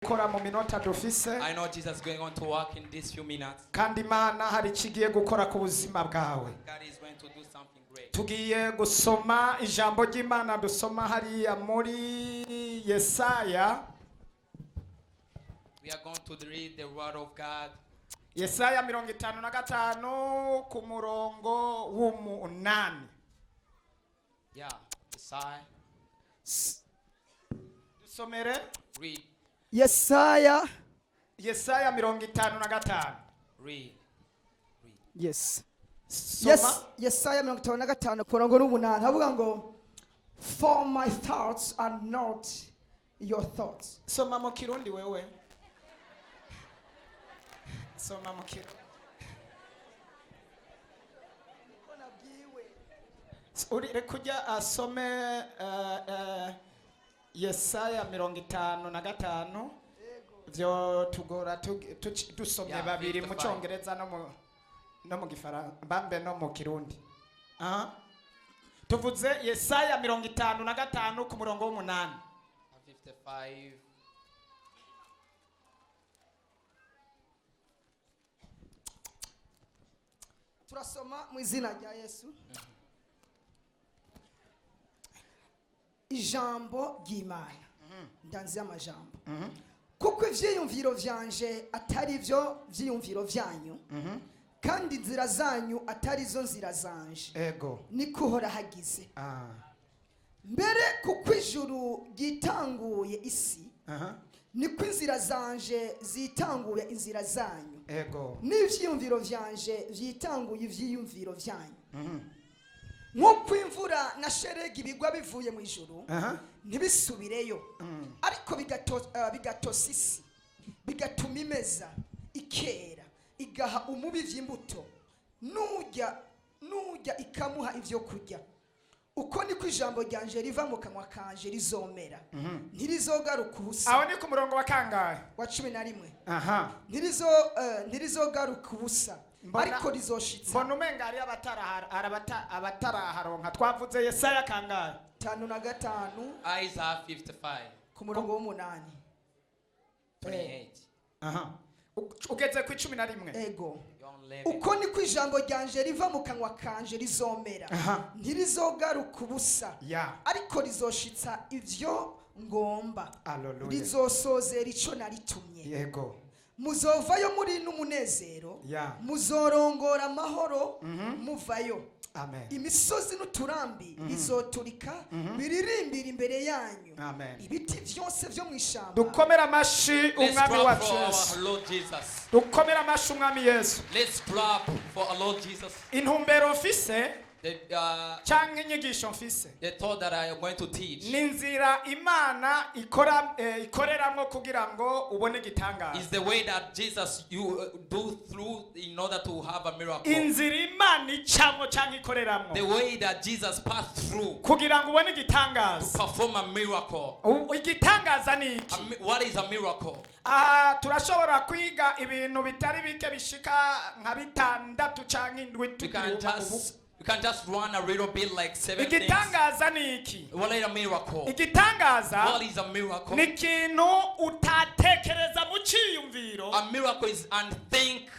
I know Jesus is going on to work in these few minutes. kandi Imana hari ikigiye gukora ku buzima bwawe. God is going to do something great. Tugiye gusoma ijambo ry'Imana dusoma hariya muri Yesaya. We are going to read the word of God. Yesaya 55 ku murongo w'umunani. Yeah, Yesaya. Dusomere. Read. Yesaya 55. Read. Yes. Soma. Yesaya 55 ku murongo w'umunani havuga ngo for my thoughts are not your thoughts. Soma mu Kirundi wewe. Soma mu Kirundi. Uri kujya asome Yesaya 55 byo tugora dusomye babiri mu Cyongereza no mu Gifaransa bambe no mu Kirundi. Tuvuze Yesaya 55 ku murongo w'umunani. 55. Turasoma mu izina rya Yesu. Ijambo ry'Imana. Ndanze amajambo. Kuko ivyiyumviro vyanje atari byo vyiyumviro vyanyu. Kandi inzira zanyu atari zo nzira zanje. Ego. Niko hora hagize. Mbere kuko ijuru gitanguye isi. Niko inzira zanje zitanguye inzira zanyu. Ego. N'ivyiyumviro vyanje vyitanguye ivyiyumviro vyanyu. Nk'uko imvura na sheregi bigwa bivuye mu ijuru ntibisubireyo ariko bigatosa isi bigatuma imeza ikera igaha umubivyi imbuto nujya ikamuha ivyo kurya uko niko ijambo ryanje riva mu kanwa kanje rizomera ntirizogaruka ubusa. Aho ni ku murongo wa kangahe? Wa 11. Ntirizogaruka ubusa ariko rizoshitsa. Mbona umenga ari abataraharonka twavuze Yesaya kangahe? 5 Isaiah 55. ku murongo w'umunani. 28. Ugeze ku 11. Ego. Uko niko ijambo ryanje riva mu kanwa kanje rizomera ntirizogaruka ubusa ariko rizoshitsa ivyo ngomba. Rizosozera ico naritumye. Yego. Muzovayo muri n'umunezero muzorongora amahoro muvayo. Amen. Imisozi n'uturambi bizoturika biririmbira imbere yanyu. Ibiti byose byo mwishamba. Dukomera amashi umwami wacu Yesu. Dukomera amashi umwami Yesu. Let's clap for our Lord Jesus. Intumbero mfise cyangwa inyigisho mfise. The thought that I am going to teach. Ninzira Imana ikoreramo kugira ngo ubone igitangaza. Is the way that Jesus you do through in order to have a miracle. Inzira Imana icamo cyangwa ikoreramo. The way that Jesus passed through kugira ngo ubone igitangaza. To perform a miracle. Igitangaza ni iki? What is a miracle? Turashobora kwiga ibintu bitari bike bishika nka 6 cyangwa 7. You can just run a little bit like 7 things. Igitangaza ni iki? What is a miracle? Igitangaza What is a miracle? ni kintu utatekereza mu cyiyumviro. A miracle is unthinked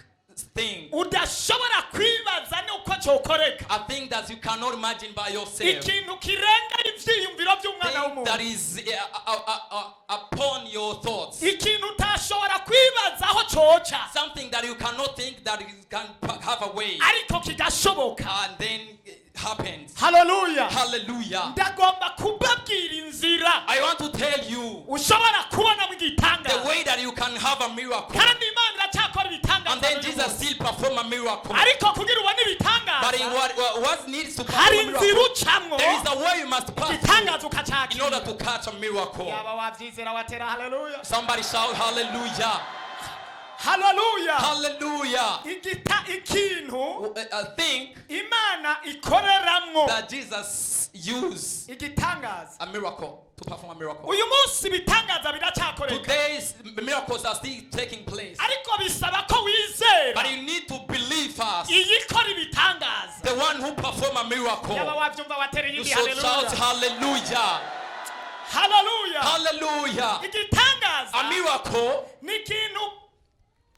thing. Udashobora kwibaza nuko cyokoreka. A thing that you cannot imagine by yourself. Ikintu kirenga ivyiyumviro by'umwana w'umuntu. That is upon your thoughts. Ikintu utashobora kwibaza aho cyoca. Something that you cannot think that it can have a way. Ariko kigashoboka. And then it happens. Hallelujah. Hallelujah. Ndagomba kubabwira inzira. I want to tell you ushobora kubona mu gitangaza. The way that you can have a miracle. Kandi Imana iracyakora ibitangaza. And then Jesus still perform a miracle. Ariko kugira ubone ibitangaza. But what needs to perform a miracle? There is a way you must pass through in order to catch a miracle. Somebody shout hallelujah. Hallelujah. Hallelujah. Ikintu I think Imana ikoreramwo that Jesus used igitangaza. A miracle to perform a miracle. Uyu munsi bitangaza biracyakoreka. Today's miracles are still taking place. Ariko bisaba ko wizera. But you need to believe first. Iyikora ibitangaza. The one who perform a miracle. Yaba wavyumva watereye You indi should shout hallelujah. Hallelujah. Hallelujah. Igitangaza A miracle ni kintu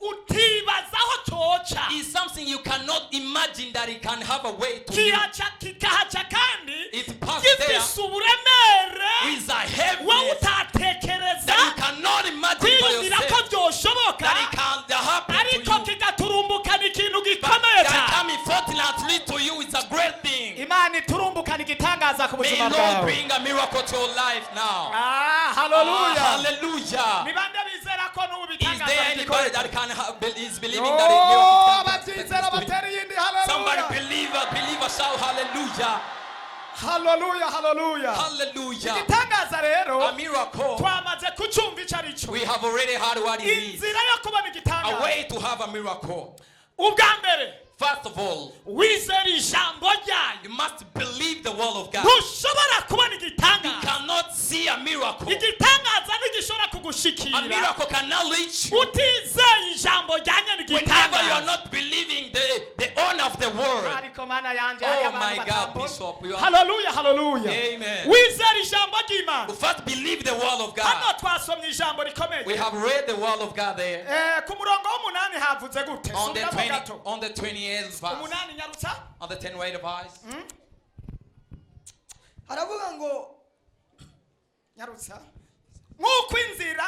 utibazaho coca. is something you cannot imagine that it can have a way to you. Kikahaca kandi It passes there gifise uburemere with a wowe heaviness utatekereza that you cannot imagine by kwiyumvira ko yourself byoshoboka, that it can happen to ariko you. kigaturumbukana ikintu But gikomeye that cyane. coming fortunately to you is a great thing. Imana iturumbukana igitangaza ku May buzima Lord bwawe. bring a miracle to your life now. Hallelujah. Hallelujah. Ni bande bizera ko n'ubu Is bitangaza there anybody bikoreka? that is believing that a miracle can Ababyizera happen? batera iyindi. Somebody Hallelujah. believer shout hallelujah. Hallelujah. Hallelujah. Hallelujah. Igitangaza rero A miracle. twamaze kucyumva icyo ari cyo. We have already heard what it is. Inzira yo kubona A igitangaza. way to have a miracle. Ubwa mbere First of all, wizera ijambo ryayo. you must believe the word of God. Ntushobora kubona You igitangaza. cannot see a miracle. Igitangaza ntigishobora A kugushikira miracle cannot reach you utizeye ijambo ryanye whenever you are n'igitangaza. not believing the honor of the word. Ariko mana yanje Oh hariya my abantu God, batambona. Bishop. You are, Hallelujah. Hallelujah. amen. Wizera ijambo ry'Imana. You first believe the word of Hano God. twasomye ijambo rikomeye. We have read the word of God there. Ku murongo w'umunani havuze gute? On the Subiramo 20, gato. on the 28th verse. Umunani nyarutsa. On the 10th verse. Haravuga ngo Nyarutsa. Nk'uko inzira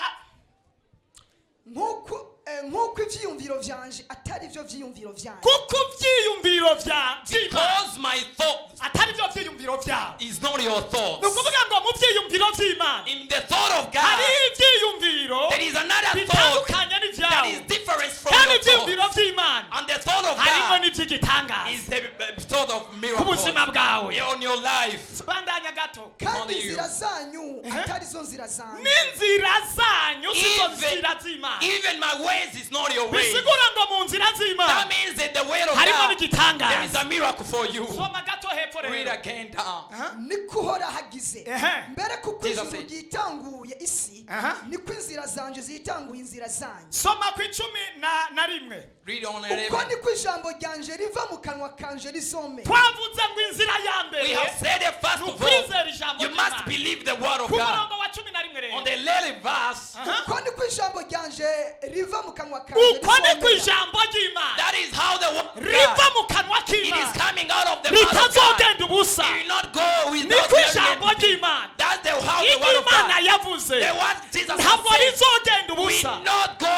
nk'uko ivyiyumviro vyanje atari byo vyiyumviro vyanje. kuko ibyiyumviro by'Imana Because my thought atari byo byiyumviro byawe. is not your Ni thoughts. ukuvuga ngo mu byiyumviro by'Imana In the thought of hari God, ibyiyumviro there is another thought bitandukanye that n'ibyawe. is different from Kandi your ibyiyumviro thoughts. by'Imana And the thought of harimo God n'iby'igitangaza is the thought of ku miracles buzima bwawe. on your life. Bandanya gato. Kandi Only you. inzira zanyu atari zo nzira zanjye. N'inzira zanyu sizo Even, nzira z'Imana. even my ways is not your ways. Bisigura ngo mu nzira That z'Imana means that the way of harimo God, there is n'igitangaza. a miracle for you. Soma gato hepfo Read rero. again down. Niko uhora hagize. Ehe. Mbere kuko Jesus ijuru said. ryitanguye isi Aha. niko inzira zanje zitanguye inzira zanyu. Soma ku 11. Read on Uko 11. niko ijambo ryanje riva mu kanwa kanje risome. Twavuze ngo inzira ya We mbere have said it first of all. ukwizera ijambo You must ry'Imana. believe the word of Ku God. murongo wa 11 rero. On the 11th verse, Uko niko ijambo ryanje riva mu kanwa kanje Uko niko risome. ijambo ry'Imana that is how the word of riva God, mu kanwa it is k'Imana coming out of the mouth of God. ritazogenda ubusa. It will not go without Niko ijambo anything. ry'Imana That's how the ibyo word of Imana God. yavuze The word Jesus ntabwo has said rizogenda will ubusa. not go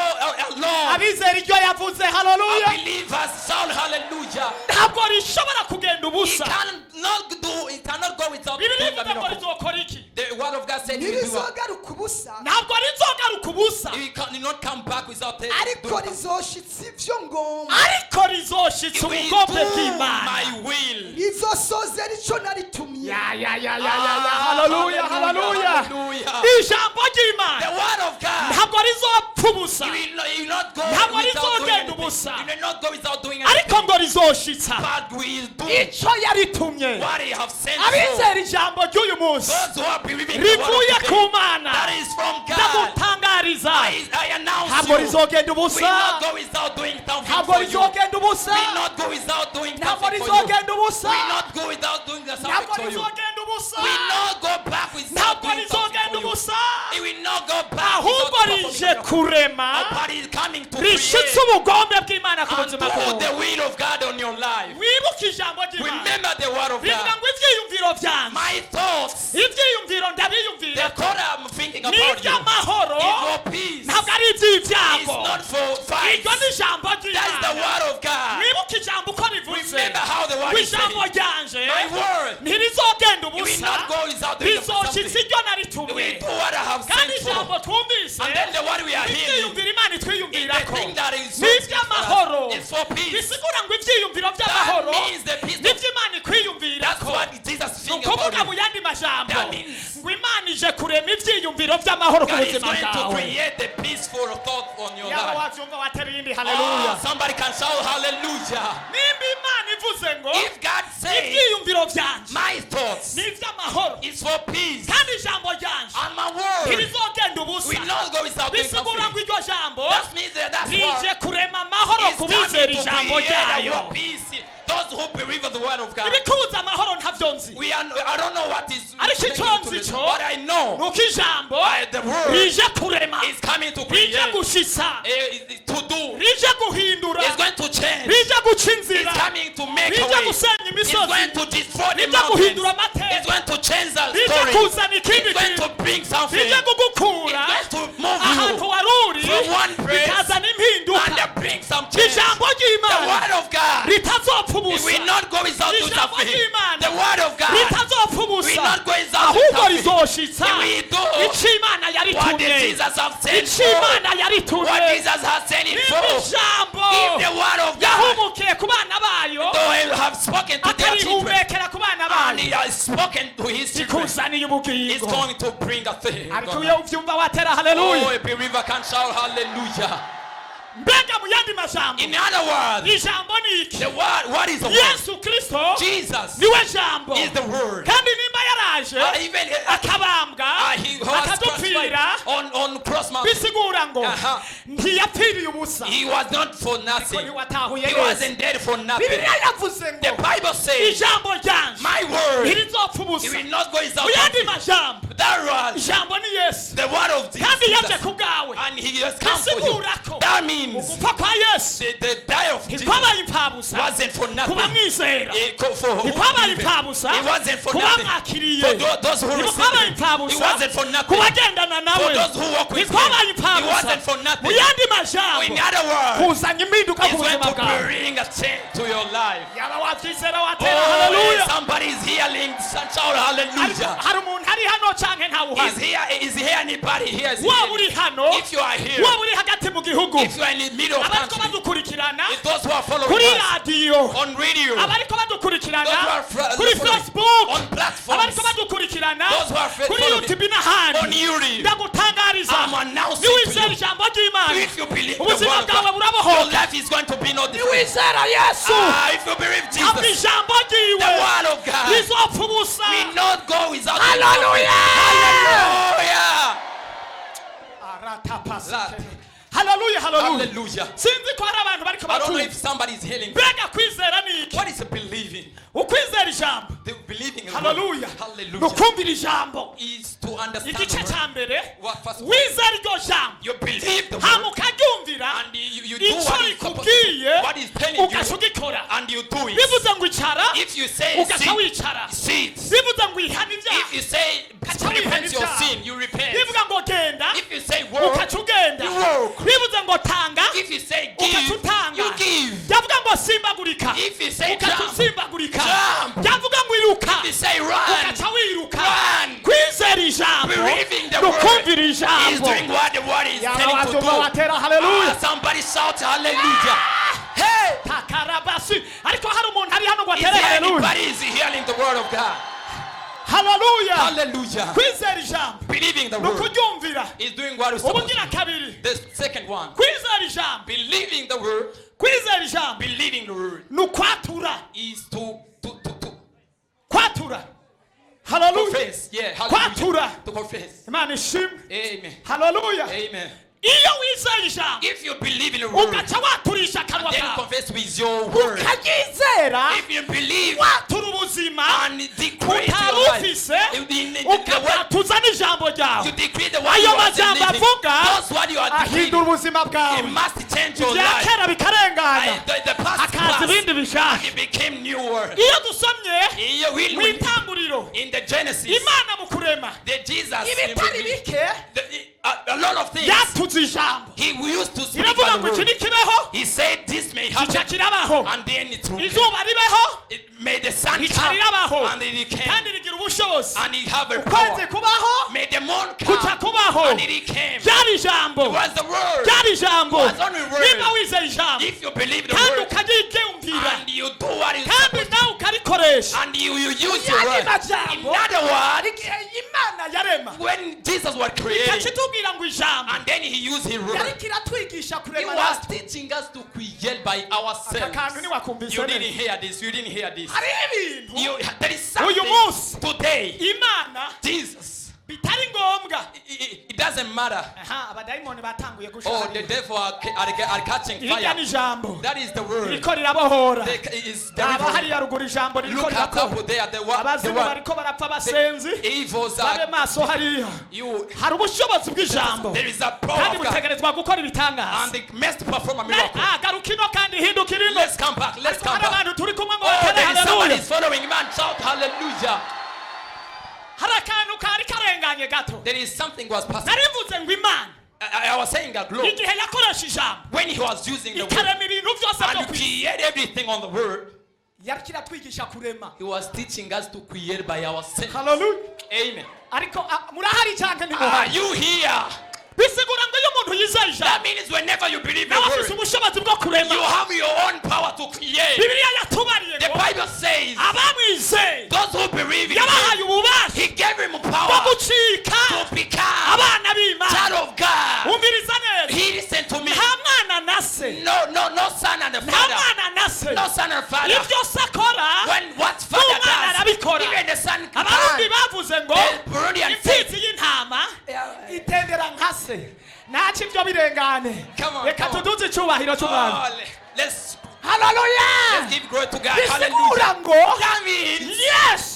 alone. Abizera iryo yavuze haleluya Believers shout hallelujah. ntabwo rishobora kugenda ubusa. It cannot go without Bibiri doing a ivuga ngo miracle. rizokora iki? The word of God said it will do it. Ntirizogaruka ubusa Ntabwo rizogaruka ubusa It will not come back without it. ariko rizoshitsa ivyo ngomba. ariko rizoshitsa It will ubugombe do bw'Imana. my will. Rizosozera ico naritumye. Haleluya haleluya. Hallelujah. Ijambo The ry'Imana word of God. ntabwo rizopfa ubusa It will not go Ntabwo without doing rizogenda anything. ubusa. It will not go without doing ariko anything. ngo rizoshitsa But we do icyo yaritumye. what he have sent Abizera ijambo ry'uyu munsi those who are believing the word rivuye of ku today. Mana That is from God. ndagutangariza I announce ntabwo you. rizogenda We will ubusa. not go without doing something Ntabwo for you. rizogenda ubusa. We will not go without doing Ntabwo something for you. rizogenda ubusa. We will not go without doing something Ntabwo for you. rizogenda ubusa. We will not go back without Ntabwo doing something rizogenda for you. ubusa. It will not go back ahubwo without rije performing kurema but it is coming to rishitse create ubugombe bw'Imana ku and buzima do bwawe. the will of God on your life. Wibuke ijambo ry'Imana Remember the word of rivuga God. ngo ibyiyumviro byanjye My thoughts, ibyiyumviro ndabiyumvira the thought I'm thinking ni about you, iby'amahoro is for peace. ntabwo ari It's iby'ibyago. not for fight. iryo ni ijambo That's the ry'Imana. word of God. Wibuke ijambo uko rivuze Remember how the word ngo is ijambo saying. ryanje My word, ntirizogenda it will ubusa not go without doing rizoshitsa something. iryo We naritumye. do what I have kandi sent for. ijambo twumvise And then the word we are hearing ibyiyumviro Imana is itwiyumvirako the thing that is ni iby'amahoro. it's for peace. bisigura ngo ibyiyumviro That by'amahoro means the peace nibyo of, Imana that's ikwiyumvirako. what Jesus is ni thinking ukuvuga about mu you. yandi majambo That means ngo Imana ije kurema ibyiyumviro by'amahoro ku God is buzima going to bwawe. create the peaceful thought on your yaba life. wabyumva watera iyindi Oh, haleluya. somebody can shout hallelujah. nimba Imana ivuze ngo If God says ibyiyumviro byanjye my thoughts ni iby'amahoro is for peace kandi ijambo ryanje and my word ntirizogenda ubusa, will not go without doing bisigura something. ngo iryo jambo That means that that's rije what kurema amahoro is ku coming bizera to ijambo create ryayo. our peace. Those those who believe in the word of God. ibikuza amahoro ntavyo nzi I don't know what is ariko making icyo it to nzi this, cyo but I know nuko ijambo the word rije kurema is coming to create, rije gushitsa to do. rije guhindura It's going to change. rije guca It's inzira coming to make a rije way. gusenya It's imisozi going to destroy the rije mountains. guhindura amateka It's going to change the rije story. kuzana ikindi It's going kintu to bring something. rije kugukura It's going to move ahantu you wari uri from one place bikazana impinduka and bring some change. ijambo The ry'imana word of God ritazopfa it ubusa will not go without doing ijambo something. ry'imana The word of God ritazopfa will ubusa not go without doing ahubwo something. rizoshitsa It will do icyo imana what yaritumye Jesus has said icyo for. imana yaritumye What Jesus has said it for. ijambo If the word of God yahumukiye ku bana bayo though he have spoken to their children akarihumekera ku bana and bayo he has spoken to his children, ikuzaniye it's ubugingo going to bring a thing. ariko iyo ubyumva watera haleluya Oh, a believer can shout hallelujah. mbega mu yandi majambo In other words, ijambo ni iki the word, what is the word? yesu kristo Jesus niwe jambo is the word. kandi nimba yaraje Even akabambwa he was akadupfira crucified on cross mountain. bisigura ngo Aha. ntiyapfiriye ubusa He was not for ariko nothing. ntiwatahuye He neza wasn't dead for nothing. bibiliya yavuze The ngo Bible says, ijambo ryanje my word, ntirizopfa it ubusa will not go without mu yandi something. majambo That word, ijambo ni yesu the word of kandi yaje Jesus, ku bwawe and he has come for you. bisigura ko That means ugupfa kwa yesu the die of Jesus ntitwabaye impfabusa wasn't for kuba nothing. mwizera For who ntitwabaye believe. impfabusa It wasn't for kuba nothing. mwakiriye For those who ntitwabaye received it, it impfabusa wasn't for nothing. kubagendana For nawe those who walk with him, ntitwabaye it impfabusa wasn't for mu nothing. yandi In majambo other words, kuzanya impinduka it's ku going buzima to bwawe bring a change to your life. yaba wabyizera watera Oh, haleluya somebody is healing. Shout hallelujah. hari umuntu ari hano canke ntawuhari Is here anybody here? Is waba here? uri hano If you are here, waba uri hagati mu gihugu if you are in the middle of abariko country, badukurikirana if those who are following kuri us radiyo on radio, abariko badukurikirana those who are kuri following facebook on platforms, abariko badukurikirana those who are kuri following youtube on n'ahandi YouTube, ndagutangariza I'm announcing to niwizera you, ijambo ry'imana if you believe the ubuzima word of bwawe God, your burabohoka life is going to be no different. niwizera yesu If you believe ntabwo Jesus, ijambo the ryiwe word of God rizopfa ubusa will not go without Hallelujah! Hallelujah! haleluya haleluya Hallelujah. sinzi ko hari abantu bariko I don't know batumva if somebody is healing. mbega kwizera ni iki What is believing? ukwizera ijambo The believing in haleluya Hallelujah. nukumvira ijambo Is to understand igice the word. cya mbere What first? wizera iryo jambo You believe the hama word ukaryumvira and you do icyo what is supposed rikubwiye to, what is telling ugaca you ugikora and you do it. bivuze ngo icara If you say ugaca sit, wicara sit. bivuze ngo ihana ibyaha If you say Ugaca repent wihana your ibyaha. sin, you repent. bivuga ngo genda If you say work, ugaca ugenda you work. bivuze ngo tanga If you say ugaca give, utanga you give. byavuga ngo simbagurika If you say ugaca jump, usimbagurika jump. byavuga ngo iruka If you say run, ugaca wiruka run. kwizera ijambo Believing the nukumvira word is ijambo doing what the word is yaba telling to wabyumva do. watera haleluya Somebody shout hallelujah. Hey! takarabasi ariko hari umuntu ari hano ngo Is atere there haleluya anybody is hearing the word of God? haleluya Hallelujah. kwizera ijambo Believing the word nukuryumvira is doing what it's supposed ubugira to do. kabiri The second one, kwizera ijambo believing the word, kwizera ijambo believing the word nukwatura is to kwatura haleluya confess. Yeah, hallelujah. kwatura To confess. imana ishimwe Amen. haleluya Amen. iyo wizera ijambo If you believe in the word, ugaca waturisha akanwa then kawe confess with your word. ukaryizera If you believe watura ubuzima and decree to utari your life, ufise the word, ukabwatuza n'ijambo you ryawe decree the word you ayo are majambo believing. avuga That's what you are ahindura decreeing. ubuzima It bwawe must change your ibya life. kera bikarengana The past hakaza passed, ibindi and bishasha it became new word. iyo dusomye mu itanguriro In the Genesis, imana mu kurema the Jesus, ibitari bike a lot of things, yatuze ijambo he used to speak iravuga by ngo the iki word. nikibeho He said this may kica happen, kirabaho and then it will izuba ribeho May the sun rica come, rirabaho and it came, kandi rigira ubushobozi and it have a ukwezi power. kubaho May the moon kuca come, kubaho and it came. ryari ijambo It was the word. ryari ijambo It was only word. niba wizera ijambo If you believe the kandi word, ukaryiyumvira and you do what is kandi supposed nawe ukarikoresha to, and you use your yandi word. In majambo other words, igihe imana yarema when Jesus was creating, ikakitubwira ngo ijambo and then he used his word, yariko iratwigisha he kurema was natwe teaching us to create by aka ourselves. kantu ntiwakumvise You didn't neza hear this. You didn't hear this. hariho ibintu There is uyu something munsi today. imana Jesus bitari ngombwa. It doesn't matter. Abadayimoni batanguye Oh, gushaka. the devil are catching fire. That is the word. Riko rirabohora. Is Abahari yarugura ijambo riko look at rirakora. up there, the word. Abazimu bariko barapfa basenzi. Evils Babe are maso hariya. Hari ubushobozi bw'ijambo. There is a power Kandi of God. butegerezwa gukora ibitangaza. And they must perform a miracle. Garukino kandi hindukirino. Let's come back. Let's come back. Abantu turi kumwe ngo Oh, bakere there is somebody haleluya. following man. Shout hallelujah. Harakantu kari karenganye gato. There is something was passing. Narivuze ngo Imana. I was saying that globe. Igihe yakoresha ijambo. When he was using the word Ikarema ibintu byose byo and kwisi. create everything on the word, Yarikira twigisha kurema. he was teaching us to create by ourselves. Hallelujah. Amen. Ariko murahari cyane ni Are you here? bisigura ngo iyo umuntu yizeye ijambo. That means whenever you believe the Nawe afite word, ubushobozi bwo kurema. you have your own power to create. Bibiliya yatubariye The ngo Bible says abamwizeye those who believe in yabahaye him, ububasha he gave him bwo power gucika to become abana b'Imana. child of God. Umviriza neza. He listened to me. Nta mwana na se. No son and the Nta father. mwana na se. No son and father. Ibyo se akora When what father n'umwana does, arabikora. even the son Abarundi can. bavuze ngo The Burundian said, imfizi y'intama itendera nka se. Ntacyo ibyo birengane. Come on, Reka come on. tuduze icyubahiro cy'umwana. Oh, let's Hallelujah. give glory to God. Bisigura Hallelujah. ngo That means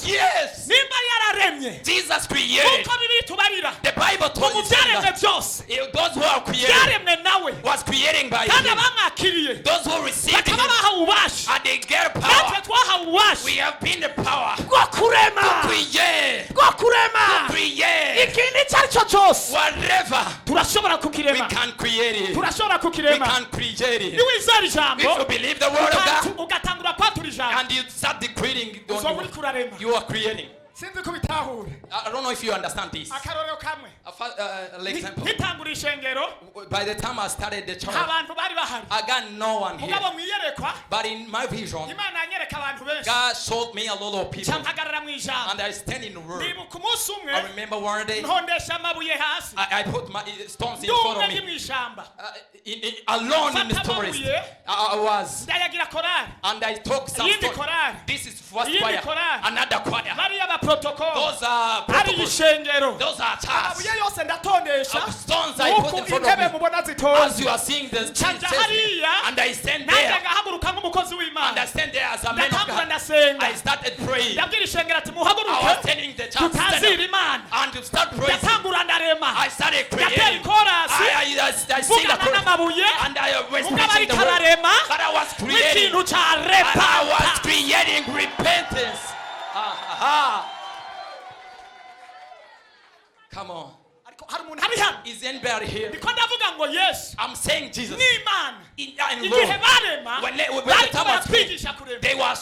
yes nimba yararemye Jesus created. kuko bibiri tubarira The Bible told mu us byaremwe that byose those who are created byaremwe nawe was creating by kandi him. abamwakiriye Those who received bakaba him bahawe ububasha and they get natwe power. twahawe ububasha We have been the power bwo kurema create. bwo kurema Create ikindi icyo ari cyo cyose whatever turashobora we kukirema can create it. turashobora We kukirema can create it. niwizera If ijambo you believe the word of God ugatangura kwatura ijambo and you start decreting, uzoba uri kurarema you are creating. sinzi ko bitahure I don't know if you understand this. akarorero kamwe An example. nkitangura ishengero By the time I started the church, nta bantu bari bahari I got no one here. mugabo mwiyerekwa But in my vision, Imana yanyereka abantu benshi God showed me a lot of people. cyampagarara mu ijambo And I stand in the word. ndibuka umunsi umwe I remember one day, ntondesha amabuye hasi I put my stones in front ndumwe of ndi mu me. ishamba Alone in the forest. I was. ndayagira korari And I took some iyindi stones. korari This is first iyindi choir. korari Another choir. bariya baprotokolo Those are ari protocols. ishengero Those are tasks. amabuye yose ndatondesha Stones I put uku in front intebe of me. mubona As zitonze you are seeing the Chanja church, hariya, and I stand nanjye there. ngahaguruka nk'umukozi And w'Imana I stand there as a man of ndatangura God. ndasenga I started praying. ndabwira ishengero ati I was muhaguruke telling the church stand tutazira up Imana and to start praising. ndatangura ndarema I started ndatera creating. ikorasi I sing a mvugana chorus. n'amabuye And I was mugabo preaching the ariko word. ararema But I was creating. n'ikintu cya And I was repanta creating repentance. Come on. ariko hari umuntu ari hano Is anybody here? ndiko ndavuga ngo yesu I'm saying Jesus. n'Imana In igihe Lord. barema When the bariko time was praying, baratwigisha kurema they were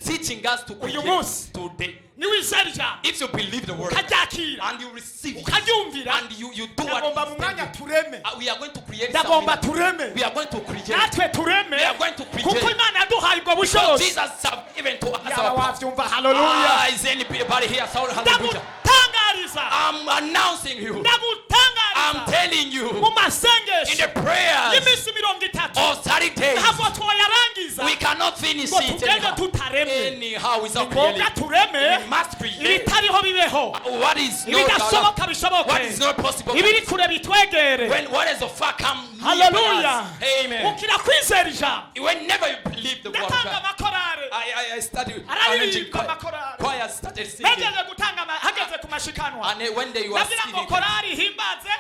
teaching us to Uyu create munsi. today. niwizera ijambo If you believe the word ukaryakira and you receive it ukaryumvira and you do what ndagomba mu is mwanya telling tureme you, we are going to create ndagomba something. tureme We are going to create. natwe tureme We are going to create. kuko Imana yaduhaye ubwo So bushobozi Jesus have given to us yaba our power. wavyumva haleluya Is anybody here? Shout hallelujah. ndagutangariza I'm announcing you. I'm ndagutangariza telling you. mu In masengesho the prayers y'iminsi 30 of 30 days, ntabwo twayarangiza we cannot finish ngo it tugende anyhow. tutareme Anyhow, it's ni not ngombwa creating. tureme We must create. ibitariho bibeho What is not ibidashoboka what bishoboke is not possible. ibiri kure bitwegere When what is the fact come near haleluya us. Amen. ukira kwizera ijambo Whenever you believe the word of ndatanga God. amakorare I studied araririmba amakorare choir started singing. bageze gutanga hageze ku mashikanwa And when they were ndagira ngo singing, korari himbaze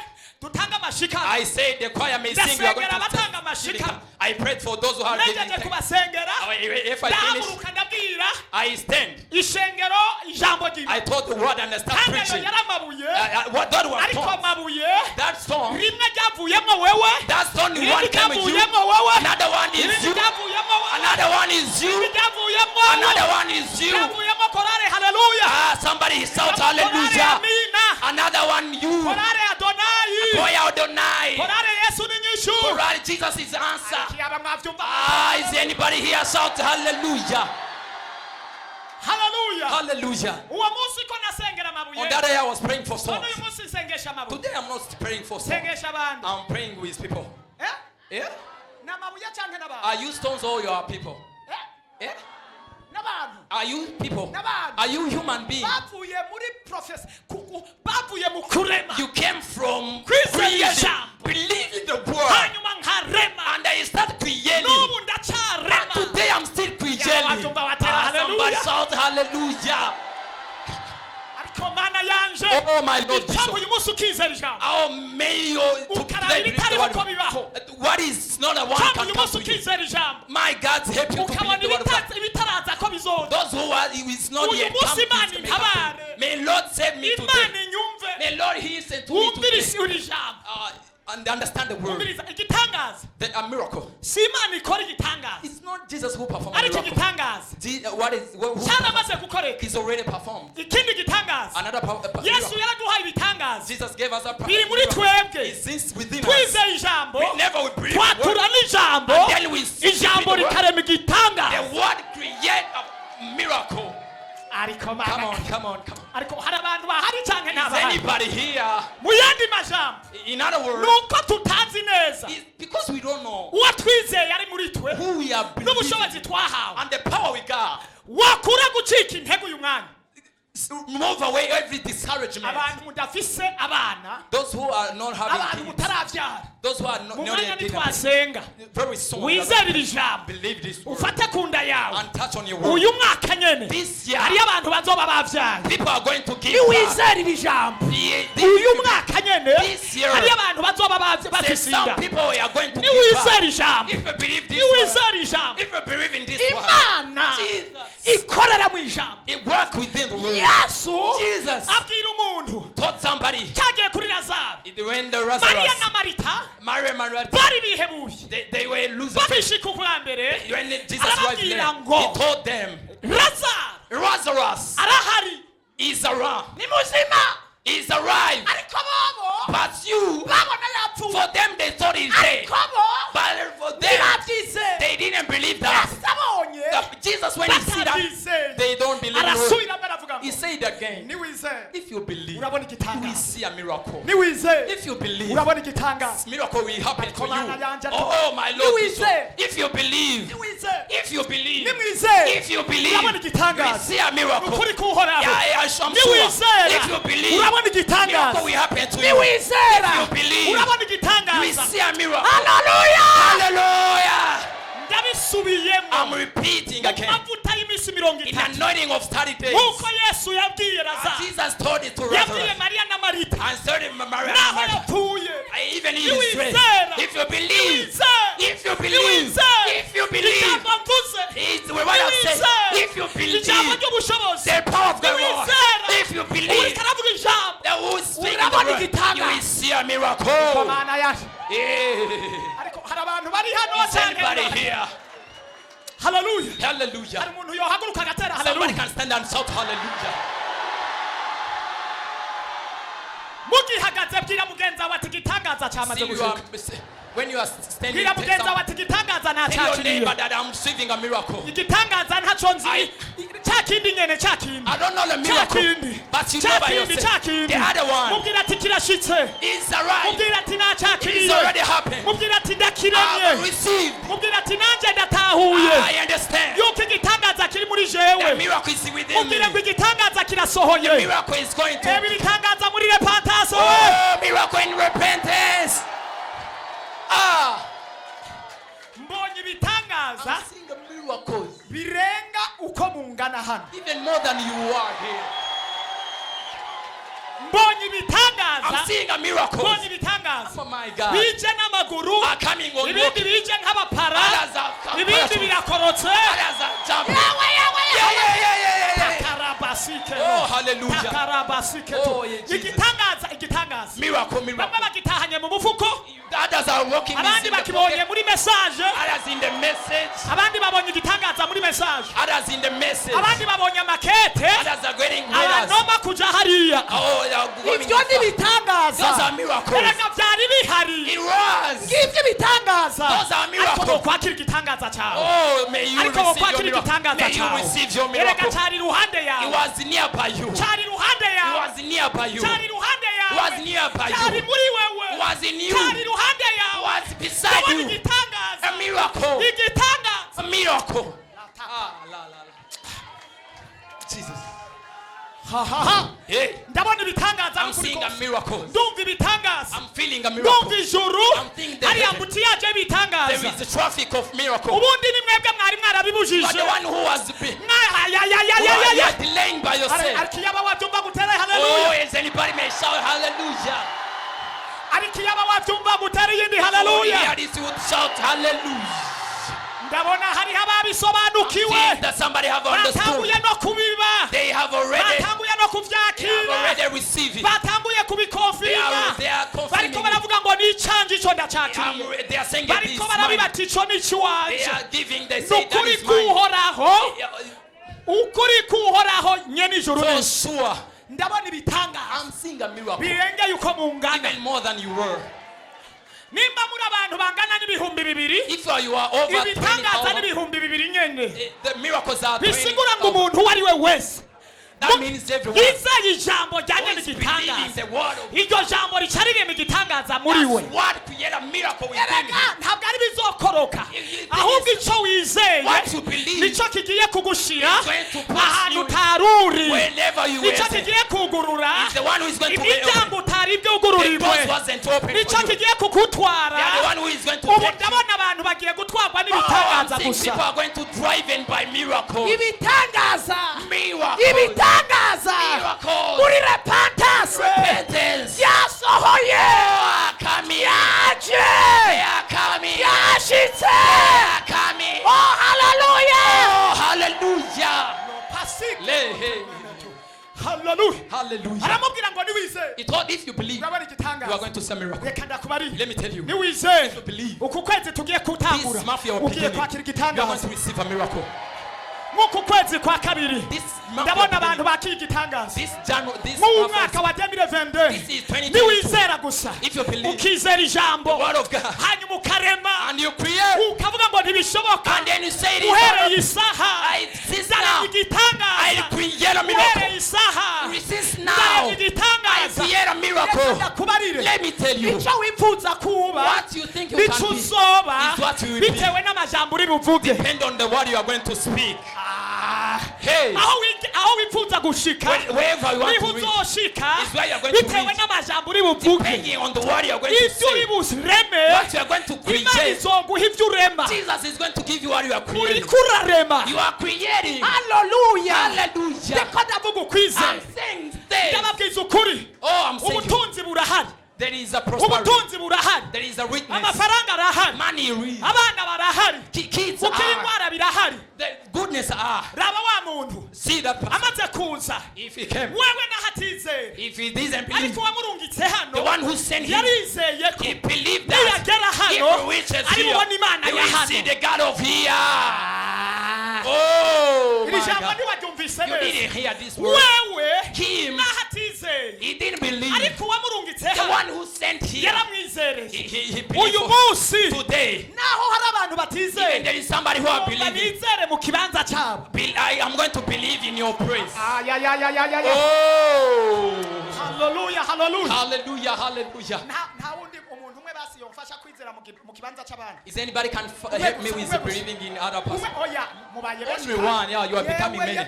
dutanga amashikanwa I said the choir may sing. We are going to ndasengera abatanga sing. amashika I prayed for those who are nejeje getting. kubasengera If I finish, ndahaguruka ndabwira I stand. ishengero ijambo ry'Imana I told the word and I start kandi ayo preaching. yari amabuye What that was ariko taught. amabuye That song. rimwe ryavuyemo wewe That's only irindi one came with you. ryavuyemo wewe Another one is irindi you. ryavuyemo wewe Another one is you. irindi ryavuyemo Another wewe one is you. ryavuyemo korari haleluya Somebody shout korari hallelujah. amina Another one you. korari adonayi Choir Adonai. korari yesu ni nyishu Korari Jesus is the answer. kiyaba mwavyumva Is anybody here shout hallelujah? haleluya Hallelujah. uwo munsi ko nasengera amabuye On that day I was praying for souls. none uyu munsi nsengesha amabuye Today I'm not praying for souls. sengesha abantu I'm praying with people. Yeah? n'amabuye canke n'abantu Are you stones or you are people? Yeah? n'abantu Are you people? Are you human beings? You came from creation, believe in the word, and I start creating. And today I'm still creating. Somebody shout hallelujah. Oh my Lord Jesus. Oh, may you what is not a one can come to you. My God help you to believe the word of God. Those who are is not yet come, may Lord save me today. May Lord listen to me today. And understand the word. A miracle. It's not Jesus who performed the miracle. What is he's already performed. Another miracle. Jesus gave us a miracle. It's within us. We never will believe the word. And then we see the word create a miracle. Come on. Is anybody here? In other words, it's because we don't know who we are believing and the power we got. Move away every discouragement. Those who are not having kids, those who are not yet very soon believe this word and touch on your word. This year, people are going to give back. This year, some people are going to give back. If you believe this word, if you believe in this word, it works within the word. Jesus taught somebody when the Mary and Martha, they were losing. When Jesus arrived there, he told them, Lazarus is around. Is arrived. But you, for them they thought he's dead. But for them, they didn't believe that. Jesus, when he said that, they don't believe it. He said again, if you believe, you will see a miracle. If you believe, miracle will happen for you. Oh my Lord, if you believe, if you believe, if you believe, you will see a miracle. I'm sure. If you believe, miracle will happen to you. If you believe, you will see a miracle. Hallelujah. I'm repeating again. In anointing of 30 days, Jesus told it to Lazarus and told him, Maria, even in his strength, if you believe, if you believe, if you believe, it's what I said. If you believe, the power of the Lord, if you believe, the who is speaking the word, you will see a miracle. Is anybody here? Hallelujah. Hallelujah. Somebody can stand and shout hallelujah. When you are standing, tell your neighbor that I'm receiving a miracle. I don't know the miracle, but you know by yourself. The other one is arrived. It's already happened. I've received. I understand. The miracle is within me. The miracle is going to. Oh, miracle in repentance. I'm seeing the miracles even more than you are here. I'm seeing a miracle. Oh my God. Are coming on walking. Others are coming. Others are jumping. Oh, hallelujah. Oh, Jesus. Miracle. Others are walking in the message. Others in the message. Others in the message. Others are getting letters. Oh, they are going. Those are miracles. It was. Those are miracles. Oh, may you receive your miracle. May you receive your miracle. It was nearby you. It was nearby you. It was nearby you. It was in you. It was beside you. A miracle. A miracle. Hey. I'm seeing a miracle. I'm feeling a miracle. I'm thinking there is a traffic of miracles. But the one who has been you are delaying by yourself. Oh, is anybody may shout hallelujah? Hallelujah. This would shout hallelujah. That somebody have understood. They have already received it. They are confirming it. They are saying that this is mine. They are giving, they say that is mine. For sure. I'm seeing a miracle. Even more than you were. If you are over 20,000, the miracles are 20,000. That means everyone who is believing the word of God. That's what create a miracle within you. What you believe is going to place you wherever you are. It's the one who is going to open. The doors wasn't open for you. They are the one who is going to take you. I'm saying people are going to drive in by miracles. Miracles. Muri repentance. Yes, oh yeah. Oh hallelujah. Oh hallelujah. Hallelujah. Hallelujah. It all, if you believe, you are going to see a miracle. Let me tell you. If you believe, this month you are beginning, you are going to receive a miracle. This ndabona abantu bakigitangaza this mu mwaka wa 2022 niwizera gusa ukizera ijambo hanyuma ukarema ukavuga ngo ntibishoboka uhereye isaha zana igitangaza uhereye isaha zana igitangaza let me tell you icyo wifuza kuba icyo uzoba bitewe n'amajambo uri buvuge depend on the word you are going to speak. Hey. Aho wifuza gushika niho uzoshika bitewe n'amajambo uri buvuge ibyo uri busireme Imana izoguha ibyo urema uri kurarema hallelujah ndiko ndavuga ukwizera ndababwiza ukuri ubutunzi burahari. There is a prosperity. There is a richness. Money is. Abana barahari. Kids are. The goodness are. See that person. If he came. If he didn't believe. The one who sent him. He believed that. If he reaches here, he will see the God of here. Oh my God. You didn't hear this word. Him. He didn't believe. The one who sent him. He believed today. Even there is somebody who are believing. I am going to believe in your praise. Oh. Hallelujah, hallelujah. Hallelujah, hallelujah. Is anybody can help me with believing in other person? Only one, yeah, you are becoming many.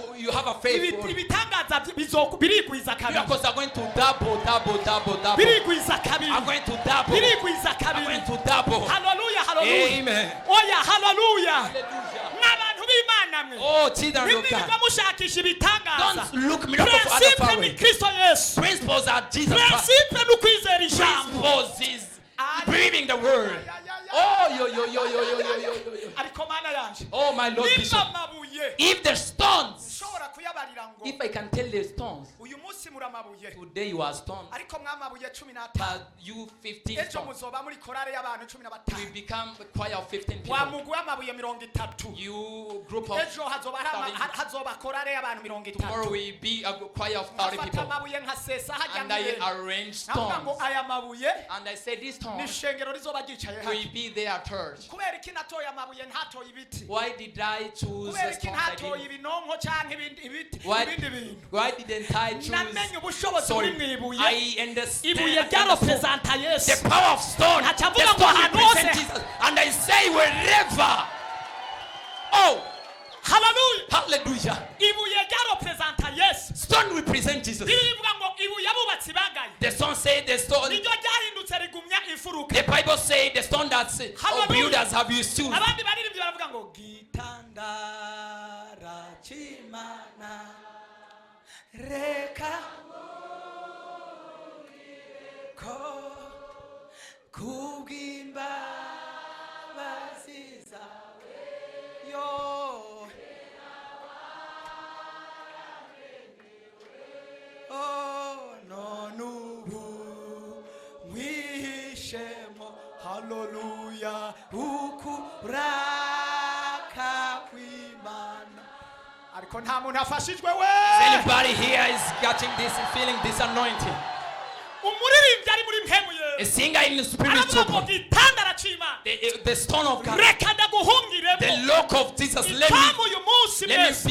If you have a faith, miracles are going to double. I'm going to double. Hallelujah, hallelujah. Amen. Oh yeah, hallelujah. Oh, children of God. Don't look miracles for other powers. Principles are Jesus Christ. Principles is believing the word. Oh, oh, my Lord Bishop. If the stones, if I can tell the stones, today you are stones, but you 15 stones, we become a choir of 15 people. You group of 30. Tomorrow we be a choir of 30 people. And I arrange stones. And I say these stones will be their church. Why did I choose the stones I did? Why didn't I choose? Sorry, I understand the power of stone. The stone represents Jesus. And I say wherever. Oh, hallelujah. Hallelujah. Hallelujah. Stone represent Jesus. The stone say the stone. The Bible say the stone that builders have used to. Hallelujah. Anybody here is getting this, feeling this anointing? A singer in the spiritual body. The stone of God. The lock of Jesus. Let me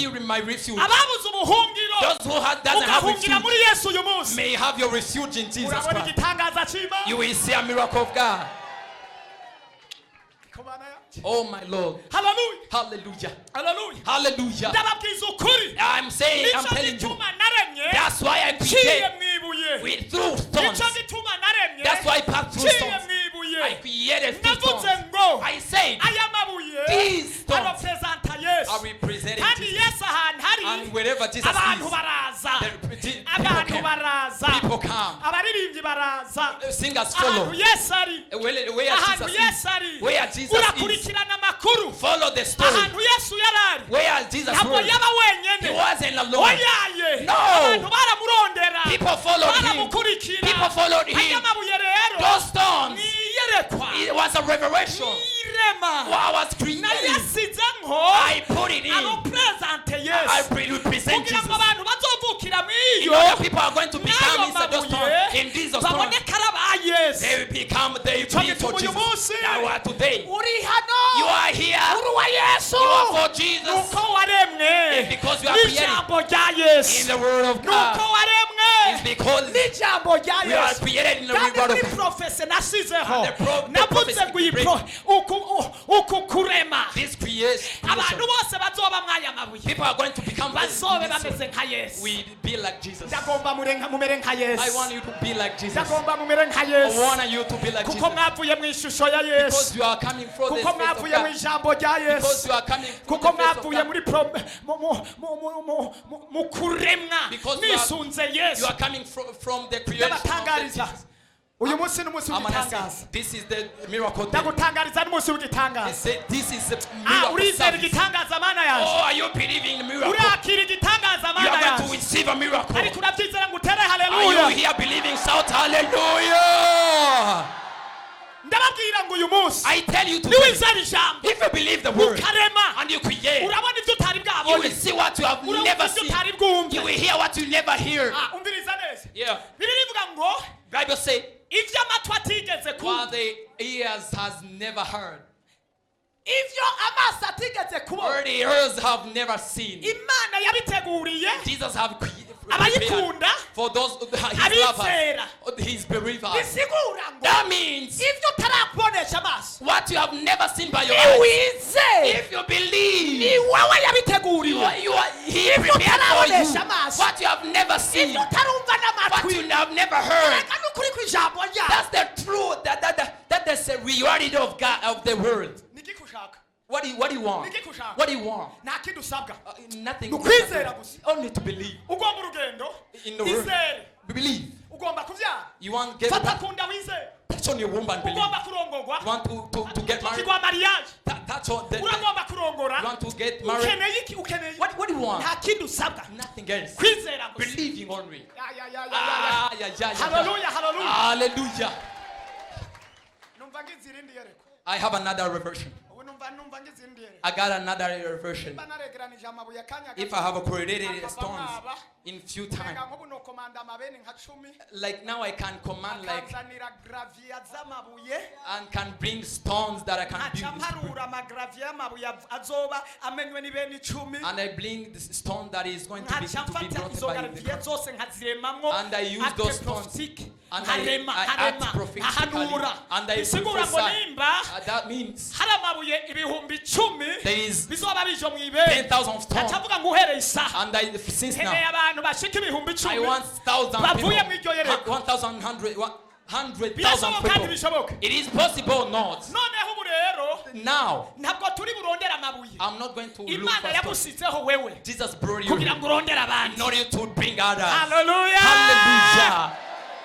be my refuge. Those who doesn't have refuge may have your refuge in Jesus Christ. You will see a miracle of God. Oh my Lord. Hallelujah. Hallelujah. Hallelujah. Hallelujah. I'm telling you. That's why I create through stones. That's why I passed through stones. I created through stones. I said these stones are representing Jesus. And wherever Jesus is, people come. Singers follow. Where Jesus is, follow the story. Where Jesus was, he wasn't alone. No, people followed him. People followed him. Those stones, it was a revelation. What I was creating, I put it in. I represent Jesus. You know that people are going to become inside those stones. In these stones, they will become, they will be for Jesus. Now today, you are here. You are for Jesus. It's because you are created in the Word of God. It's because we are created in the Word of God. This creation, people are going to become we be like Jesus. I want you to be like Jesus. I want you to be like Jesus. Because you are coming from the face of God. Because you are coming from the face of God. Because you are coming from the creation of Jesus. This is the miracle day. This is the miracle service. Oh, are you believing in the miracle? You are going to receive a miracle. Are you here believing? Shout hallelujah. I tell you today, if you believe the word and you create, you will see what you have never seen. You will hear what you never hear. Yeah. Bible says, what the ears has never heard, or the ears have never seen, Jesus have created for those his lovers, his believers. That means what you have never seen by your eyes, if you believe, he prepared for you what you have never seen, what you have never heard. That's the truth. That's the reality of God, of the world. What do you want? What do you want? Nothing. Only to believe. In the word. Believe. You want to get touch on your womb and believe. You want to get married. Touch on the, you want to get married. What do you want? Nothing else. Believing only. Hallelujah. Hallelujah. I have another reversion. I got another reversion. If I have accorded stones in few times, like now I can command like and can bring stones that I can build. And I bring this stone that is going to be broken by the cross. And I use those stones harema hahanura bisigura ngo nimba hari amabuye ibihumbi 10 bizoba bijo mu ibere acavuga ngo uhereye isaha heneye abantu bashika ibihumbi 10 bavuye mu iryo yereko 100,000 people. It is possible not. Now, I'm not going to look for stuff. Jesus brought you in order to bring others. Hallelujah. Hallelujah.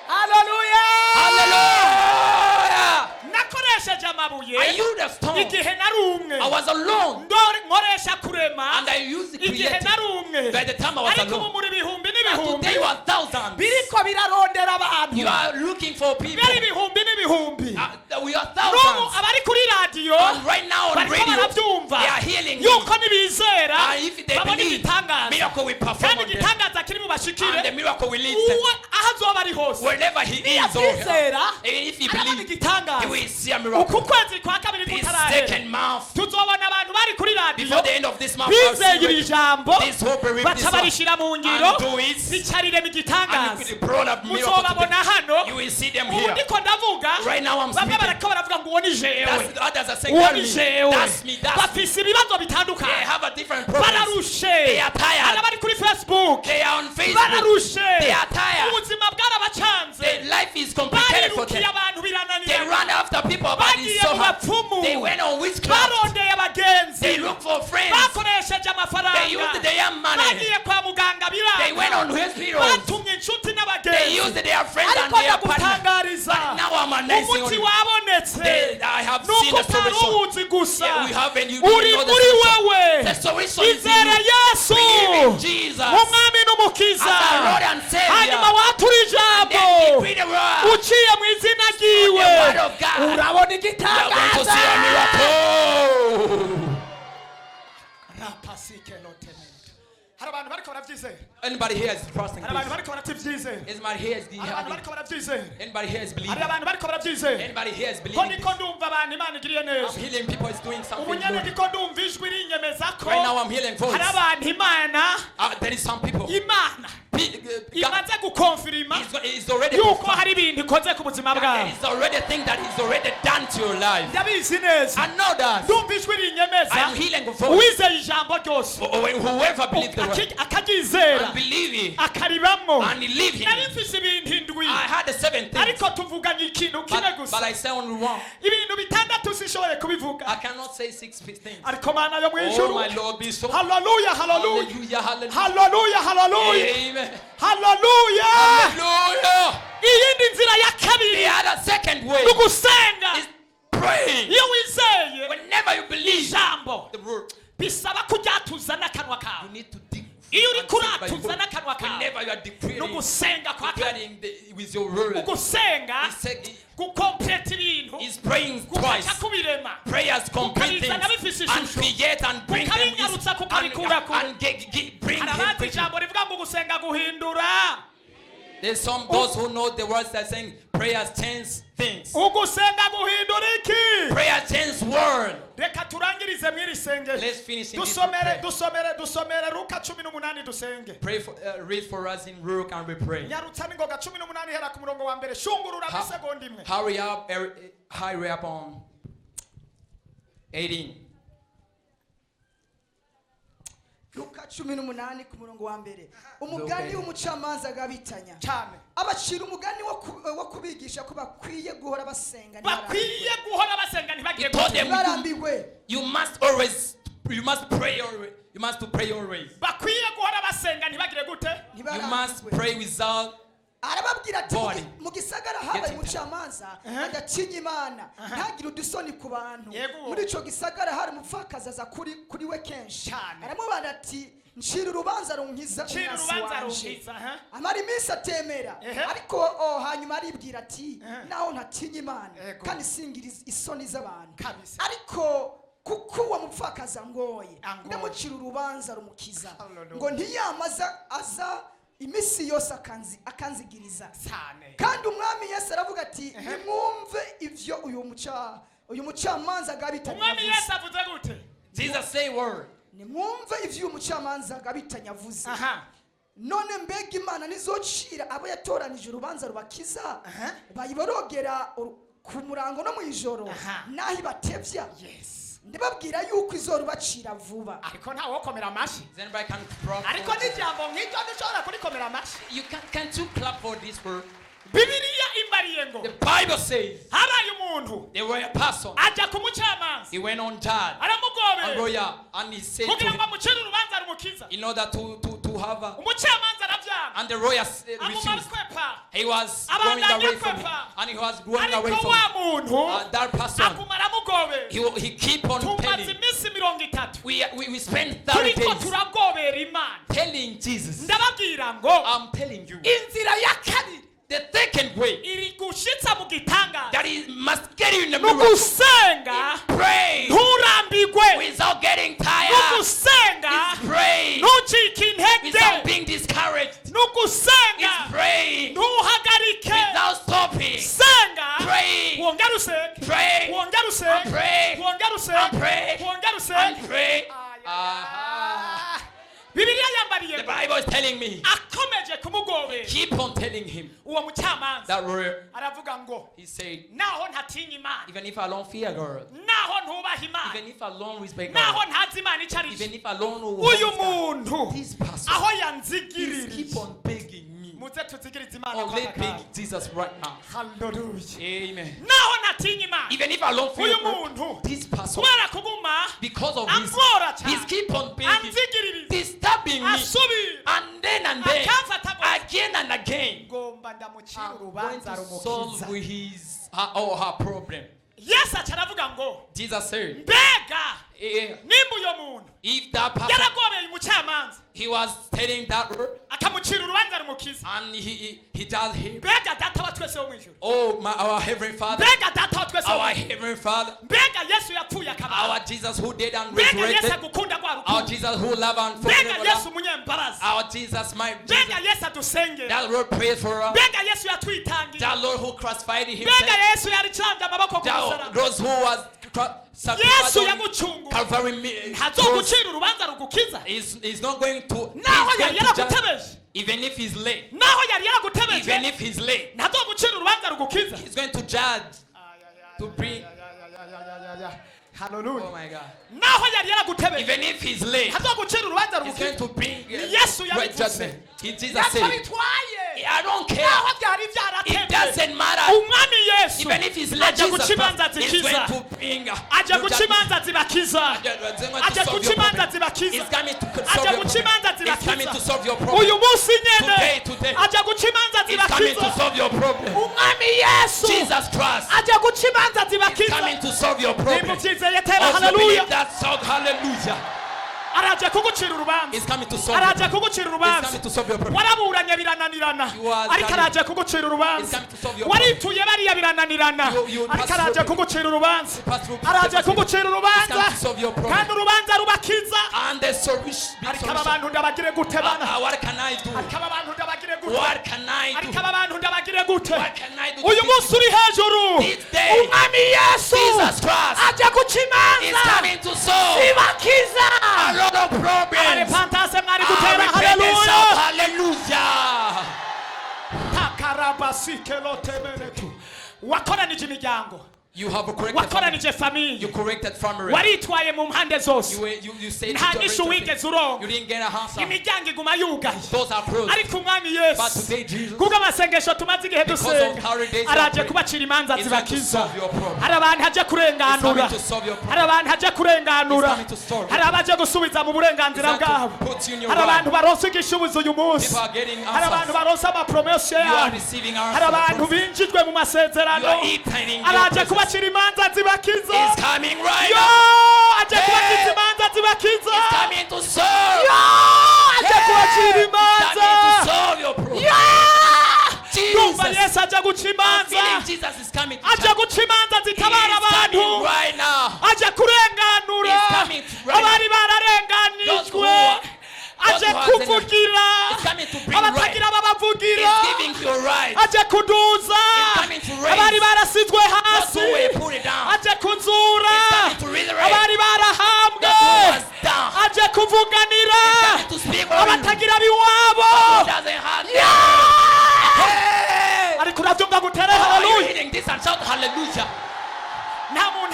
Hallelujah. Hallelujah. I used the stone. I was alone. And I used the creative. By the time I was alone. And today you are thousands. You are looking for people. We are thousands. And right now on radio, they are healing me. And if they believe, miracle will perform on them. And the miracle will lead them. Wherever he is, even if he believes, he will see a miracle. This second month, before the end of this month, this hope will reap this one. And do it. And if it brought up miracle to them, you will see them here. Right now I'm speaking. Others are saying, that's me, that's me. They have a different problem. They are tired. They are on Facebook. They are tired. Their life is complicated for them. They run after people, but it's so hard. They went on witchcraft. They look for friends. They used their money. They went on hospitals. They used their friends and their partners. But now I'm announcing on you. I have seen the solution. Yeah, we haven't you know the solution. The solution is in you. Believe in Jesus as our Lord and Savior. Then decree the word. On the word of God. You are going to see a miracle. Anybody here is trusting this? Anybody here is anybody here is believing? Anybody here is believing this? I'm healing people is doing something good. Right now I'm healing voice. There is some people. imaze gukonfirima yuko hari ibintu ikoze ku buzima bwawe. It's already a thing that is already done to your life. Ndabizi neza. I know that. Ndumva ijwi rinyemeza. I'm healing voice. Uwizeye ijambo ryose. Whoever believes the word. Akagizera. And believe it. Akaribamo. And live him. Nari mfise ibintu indwi. I had the 7 things. Ariko tuvuganye ikintu kimwe gusa. But I say only one. Ibintu bitandatu sishoboye kubivuga. I cannot say 6 things. Ariko mana yo mwijuru. Oh my Lord, be so. Hallelujah, hallelujah. Hallelujah, hallelujah. Hallelujah, hallelujah. Amen. Hallelujah. Hallelujah. Iyindi nzira ya kabiri. The other second way nugusenga is praying. Iyo wizeye whenever you believe jambo the word, bisaba kujatuza n'akanwa kawe. You need to dig. Iyo uri kuratuza n'akanwa kawe. Whenever you are declaring, nugusenga kwa kawe with your word. Ugusenga gukomplete ibintu. Is praying twice. Prayers complete things and create and bring them and bring them. There's some those who know the words that are saying prayers change things. Prayer change world. Let's finish in this prayer. Pray for, read for us in Luke and we pray. Hurry up on 18. Luka 18 ku murongo wa mbere. Umugani w'umucamanza agabitanya cyane. Abacira umugani wo kubigisha ko bakwiye guhora basenga ntibarambiwe. You must pray always. You must pray always. You must pray without arababwira ati mu gisagara habaye umucamanza agatinya Imana ntagira udusoni ku bantu. Muri ico gisagara hari umupfakaza kuri we kenshi. Aramubanda ati nshira urubanza runkiza amara iminsi atemera ariko hanyuma aribwira ati naho ntatinya Imana kandi singira isoni z'abantu ariko kuko uwo mupfakaza ngoye ndamucira urubanza rumukiza ngo ntiyamaza aza imisi yose akanzigiriza cyane. Kandi umwami Yesu aravuga ati nimwumve ivyo uyu mucamanza agabitanya. Umwami Yesu avuze gute? Jesus say word. Nimwumve ivyo uyu mucamanza agabitanya avuze. none mbega Imana nizocira abo yatoranije urubanza rubakiza bayiborogera ku murango no mu ijoro naho ibatevya ndababwira yuko izorubacira vuba. Ariko nta wokomera amashi. Ariko n'ijambo nk'iryo ntushobora kurikomera amashi. You can't you clap for this word? Bibiliya imbariye ngo The Bible says habaye umuntu there were a person. Aja kumucamanza. He went on judge. Aramugobera. A lawyer, and he said kugira ngo amucire urubanza rumukiza. in order to have a umucamanza aravyanga. And the lawyer refused. He was going away from him. And he was going away from that person. He keep on telling. We spent 30 days telling Jesus. I'm telling you. The second way that he must get you in the miracle. Pray without getting tired. Pray without being discouraged. Pray without stopping. Pray. Pray. Pray. The Bible is telling me. Keep on telling him. That word. He said, even if I don't fear God, even if I don't respect God, even if I don't know this person, please keep on begging me. Oh, let's beg Jesus right now. Hallelujah. Amen. Even if I don't fear God, this person, because of this, he's keep on begging, disturbing me, and then again and again. I'm going to solve his or her problem. Yes, acharavuga ngo Jesus said, mbega nimba uyo muntu if that person yaragobeye umucamanza he was telling that word akamucira urubanza rumukiza and he does him. Mbega data wa twese wo mwijuru. Oh, our heavenly Father. Mbega data wa twese our heavenly Father. Mbega Yesu yapfuye akaba. Our Jesus who dead and resurrected. Mbega Yesu agukunda kwa rukundo. Our Jesus who love and forgive. Mbega Yesu munyembarazi. Our Jesus my Jesus. Mbega Yesu adusenge. That Lord prays for us. Mbega Yesu yatwitangiye. That Lord who crucified himself. Mbega Yesu yaricambye amaboko ku musaraba. Those who was Yesu yagucunguye. Calvary hazogucira urubanza rugukiza. Is not going to naho yari yaragutebeje. Even if he's late. Naho yari yaragutebeje. Even if he's late. Ntazogucira urubanza rugukiza. He's going to judge. To bring. Hallelujah. Oh my God. Naho yari yaragutebeje. Even if he's late. Ntazogucira urubanza rugukiza. He's going to bring Yesu yabivuze. Jesus said, I don't care. It doesn't matter. Even if he's late, Jesus is going to bring. It's coming to solve your problem. Today. It's coming to solve your problem. Jesus Christ is coming to solve your problem. Also believe that song, hallelujah. Araje kugucira urubanza. Is coming to solve. Araje kugucira urubanza. Is coming to solve your problem. Waraburanye birananirana. Ariko araje kugucira urubanza. Is coming to solve your problem. Warituye bariya birananirana. Ariko araje kugucira urubanza. Araje kugucira urubanza. Kandi urubanza rubakiza. And the solution. Ariko abantu ndabagire gute bana? What can I do? Ariko abantu ndabagire gute? What can I do? Ariko abantu ndabagire gute? What can I do? Uyu munsi uri hejuru. Umwami Yesu. Jesus Christ. Aje gucimanza. Is coming to solve. Sibakiza. Lot of problems. Hallelujah. Wakoranije imiryango. You have a corrected family. You corrected family. Waritwaye mu mpande zose. You said you didn't get a answer. Imiryango iguma yugaye. Those are closed. Ariko umwami Yesu. But today Jesus. Kuko amasengesho tumaze igihe dusenga. Araje kubacira imanza zibakiza. Hari abantu haje kurenganura. Hari abantu haje kurenganura. Hari abaje gusubiza mu burenganzira bwabo. Hari abantu baronse igishubuzo uyu munsi. Hari abantu baronse ama promotion. Hari abantu binjijwe mu masezerano. Araje kubacira imanza zibakiza. Is coming right now. Aje kubacira imanza zibakiza. Is coming to solve. Aje kubacira imanza. To solve your problem. Yesu aje guca imanza. Jesus is coming. Aje guca imanza zitabara abantu. Right now. Aje kurenganura. Abari bararenganijwe. Aje kuvugira. Abatagira babavugira. Aje kuduza. Abari barasizwe hasi. Aje kunzura. Abari barahambwe. Aje kuvuganira. Abatagira biwabo.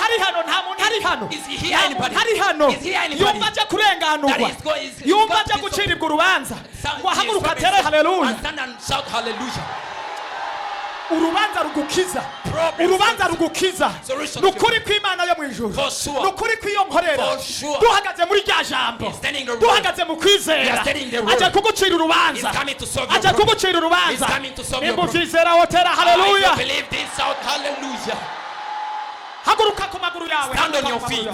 ari hano, nta muntu ari hano. Is he here anybody? Hari hano. Is he here anybody? Yumva aje kurenganurwa. That is God is Yumva aje gucirirwa urubanza. Ngo haguruka tere haleluya. And stand and shout hallelujah. Urubanza rugukiza. Urubanza rugukiza. Nukuri kw'Imana yo mwijuru. Nukuri kw'iyo nkorera. Duhagaze muri rya jambo. Duhagaze mu kwizera. Aje kugucira urubanza. Aje kugucira urubanza. Nimuvyizera hotera haleluya. Believe this out hallelujah. Haguruka ku maguru yawe. Stand on your feet.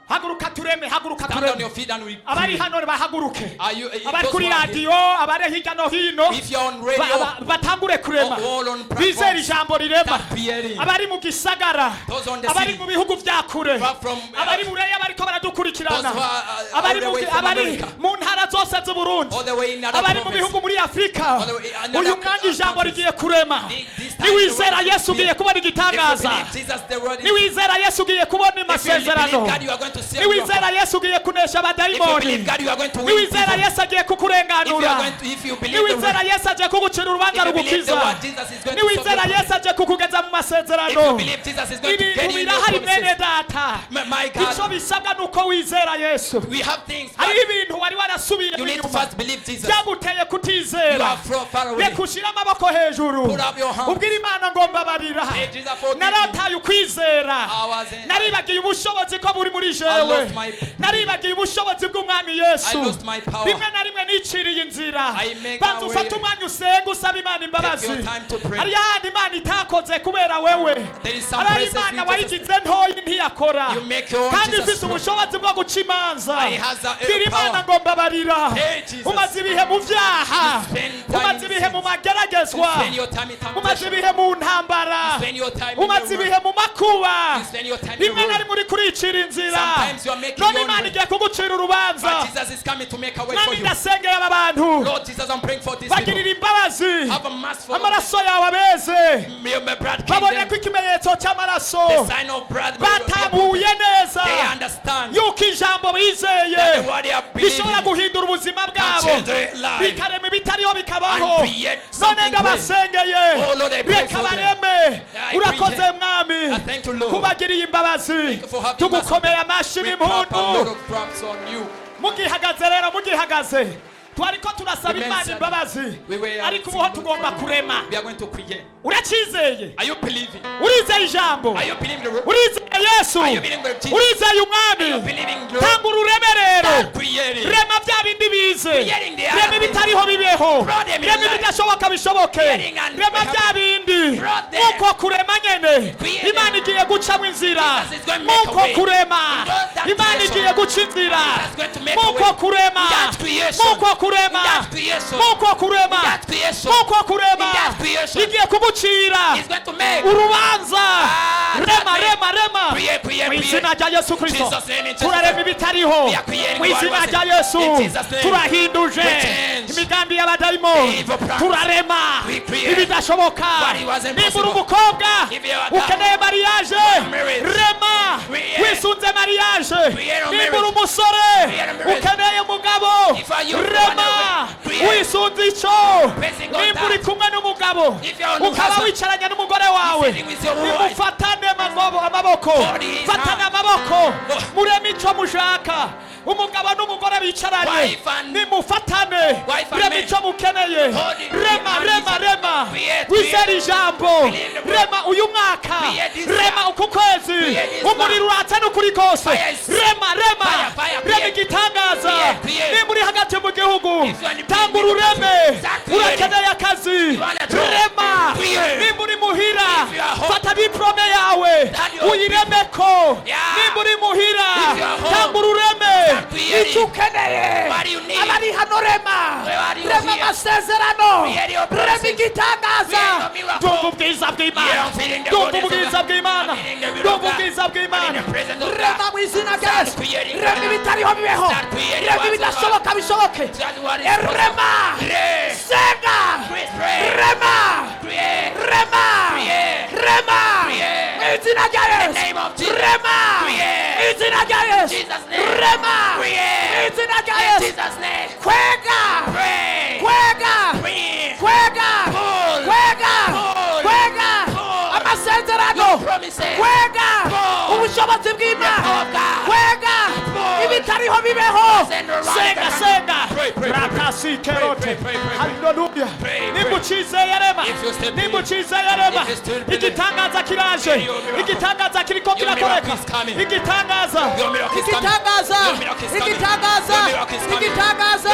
Haguruka tureme, haguruka Stand on tureme. your feet and we Abari hano bahaguruke. Abari those kuri who are radio, abari hirya no hino. If you're on radio, batangure kurema. all on Bizera ijambo rirema. start hearing. Abari mu gisagara. Those on the Abari city, mu bihugu vya kure. far from Abari mureya bariko baradukurikirana. those who are Abari all the mu way from abari America, mu ntara zose z'u Burundi. all the way in other Abari mu provinces. bihugu muri Afrika. All the way in other Uyu mwanya ijambo countries. rigiye kurema. This time Niwizera the word Yesu is ugiye kubona If you igitangaza. believe Jesus, the word is Niwizera Yesu ugiye kubona If you believe amasezerano. God, you are going to see a miracle. Niwizera Yesu ugiye kunesha If you abadayimoni. believe God, you are going to win Niwizera people. Yesu agiye If you kukurenganura. are going to, if you believe the Niwizera word, Yesu agiye kugucira urubanza if you believe the rugukiza. word, Jesus is going to solve Niwizera your Yesu problem. agiye kukugeza mu If you masezerano. believe Jesus is going to Ibintu get you in your birahari promises. bene data. My Icyo God, bisabwa nuko wizera Yesu. we have things, but Hari ibintu wari warasubiye you need to inyuma. first believe Jesus. Byaguteye You kutizera. are far away. Reka ushyire amaboko hejuru. Put up your hands. Ubwira Imana ngo mbabarira. Hey, Jesus, forgive me. Narataye ukwizera. I was in- Naribagiye ubushobozi ko buri muri I jewe. lost my- Naribagiye ubushobozi bw'Umwami I Yesu. lost my power. Rimwe na rimwe niciriye inzira. I make Banza my ufate way. umwanya usenga usaba Imana imbabazi. Take your time to pray. Hari ahandi Imana itakoze kubera wewe. There is some Hari places Imana you just- wayigize ntoyi ntiyakora. You make your own Kandi Jesus ifite ubushobozi bwo guca imanza. I has a Bwira Imana power. ngo mbabarira. Hey, Jesus. Umaze ibihe mu byaha. Spend time Umaze in ibihe mu sins. mageragezwa. Spend your time in Umaze temptation. ibihe mu ntambara. Spend your time in Umaze your ibihe mu makuba. You spend your time in your Rimwe na word. rimwe uri kuricira inzira. Sometimes you are making None your own Imana way. igiye kugucira urubanza. But Jesus is coming to make a way for Nani you. ndasengera aba bantu. Lord Jesus, I'm praying for these people. Bagirira imbabazi. Have a mass for Amaraso yawe abeze. my blood Babone kingdom. ko ikimenyetso The cy'amaraso. sign of blood. Batahuye neza. They understand Yuko ijambo bizeye. that the word they are Bishobora believing guhindura ubuzima can bwabo. change their life Bikarema ibitariho bikabaho. and create None something great. ndabasengeye. Oh, Lord, I pray Reka for them. bareme. I Urakoze pray. mwami. I thank you, Lord. Kubagiriye imbabazi. you for having Tugukomeye amashyi We clap a lot n'impundu. of props on you. Mugihagaze rero mugihagaze. Twariko turasaba Amen, Imana sir. imbabazi. We were Ariko ubuho tugomba kurema. We are going to create. Uracyizeye? Are you believing? Urizeye ijambo? Are you believing the word? Urizeye Yesu? Are you believing the Jesus? Urizeye Are you umwami? believing the Tanga urureme rero. Start creating. Rema bya bindi bize. Creating the other Rema ibitariho bibeho. Brought them in Rema life. ibidashoboka bishoboke. Creating and Rema bya bindi. Brought them. Muko kurema nyene. Creating. Imana igiye gucamo inzira. Jesus is going to make a Muko way. kurema. Brought that Imana creation. igiye guca inzira. Jesus is going to make a Muko way. kurema. In that creation. Muko kurema. In that creation. Muko kurema. In that creation. Muko kurema. In that creation. Igiye kugucira. He's going to make. Urubanza. Rema that rema rema. Create, create, Mu create. izina rya Yesu Kristo. Jesus' name, in Jesus' Turarema name. ibitariho. We are creating Mu izina what rya was Yesu. in Jesus' name. Turahinduje We change. imigambi y'abadayimoni. Evil plans. Turarema We create ibidashoboka. what it was Niba uri impossible. umukobwa If you are a ukeneye mariage, marriage. rema Create. wisunze mariage. Create a Niba uri marriage. umusore Create a marriage. ukeneye umugabo, If you are rema Create. wisunze icyo. Praising God Niba uri that. kumwe n'umugabo If you are on ukaba husband. wicaranye n'umugore wawe, sitting with your wife. nimufatane amaboko, Hold his fatane hand. amaboko, mureme icyo mushaka. Umugabo n'umugore bicaranye, Wife and- nimufatane, Wife and rema man. icyo mukeneye. Hold it. Rema Hand rema is- rema, Create, wizera create. ijambo. Believe the word. Rema uyu mwaka, Create this rema year. uku kwezi, Create this umuriro uratse n'ukuri kose. Fire is- Rema rema, Fire, fire, rema create. igitangaza. Create, create. Niba uri hagati mu gihugu, If you are in the tanga middle of urureme. Start creating. Urakeneye akazi, want a job. rema. Create. Niba uri muhira, If you are home. fata diplome yawe, Start your uyiremeko. Yeah. Niba uri muhira, If you are home. tanga urureme. Start creating. Icyo ukeneye, What do you need? abari hano rema. Where are you Rema here? amasezerano, Create your rema blessing. igitangaza. Create your miracle. Ndumva ubwiza bw'Imana, Yeah, I'm feeling the ndumva goodness of ubwiza God. bw'Imana, I'm feeling the will of ndumva God. ubwiza I'm in bw'Imana. the presence of Rema God. mu izina rya Start Yesu, creating rema God. ibitariho bibeho, Start creating rema what's ibidashoboka bishoboke. That's what is Rema, Pray. senga, Pray. rema, Create. rema, Create. rema, Create. mu izina rya In Yesu, the name of Jesus. rema, Create. mu izina rya Yesu, Jesus' name. rema, mu Create. izina rya In Yesu, Jesus' name. kwega, Pray. kwega, Pray. kwega, Pull. kwega, Pull. kwega, Pull. amasezerano, Your promises. kwega, Pull. ubushobozi bw'Imana kwega ibitariho bibeho senga senga rakasikerote haleluya nimucize yarema nimucize yarema igitangaza kiraje igitangaza kiriko kirakoreka igitangaza igitangaza igitangaza igitangaza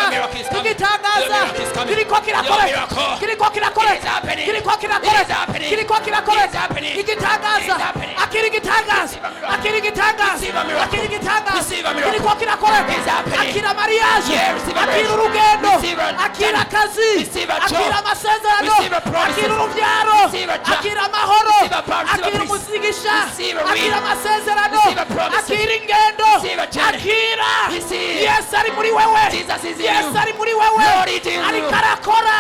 igitangaza kiriko kirakoreka kiriko kirakoreka kiriko kirakoreka kiriko kirakoreka igitangaza akiri igitangaza akiri igitangaza akiri igitangaza kiriko kirakoreka akira mariage akira urugendo akira akazi akira amasezerano akira urubyaro akira amahoro akira umusigisha akira amasezerano akira ingendo akira Yesu ari muri wewe Yesu ari muri wewe ariko arakora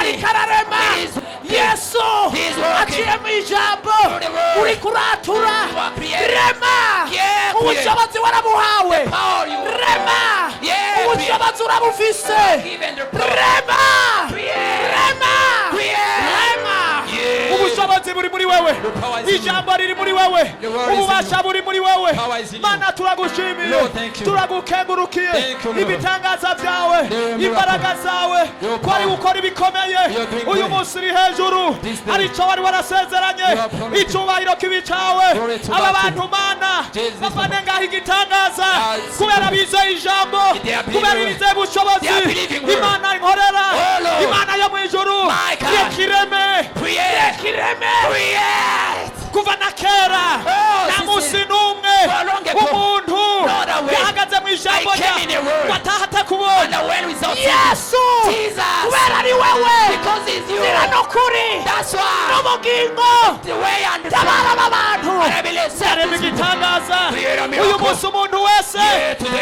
ariko ararema Yesu aciye mu ijambo uri kuratura rema ubushobozi warabuhawe rema ubushobozi urabufise rema rema rema ubushobozi buri muri wewe ijambo riri muri wewe ububasha buri muri wewe Mana turagushimiye turagukengurukiye ibitangaza byawe imbaraga zawe ko ari gukora ibikomeye uyu munsi uri hejuru aricyo wari warasezeranye icyubahiro kibi cyawe aba bantu Mana bafane ngaho igitangaza kubera bizeye ijambo kubera bizeye ubushobozi Imana inkorera Imana yo mu ijuru yekireme kuva na kera nta munsi n'umwe umuntu yahagaze mu ijambo rye watahata kubona Yesu kubera ari wewe zira no kuri n'ubugingo tabara aba bantu zarema igitangaza uyu munsi umuntu wese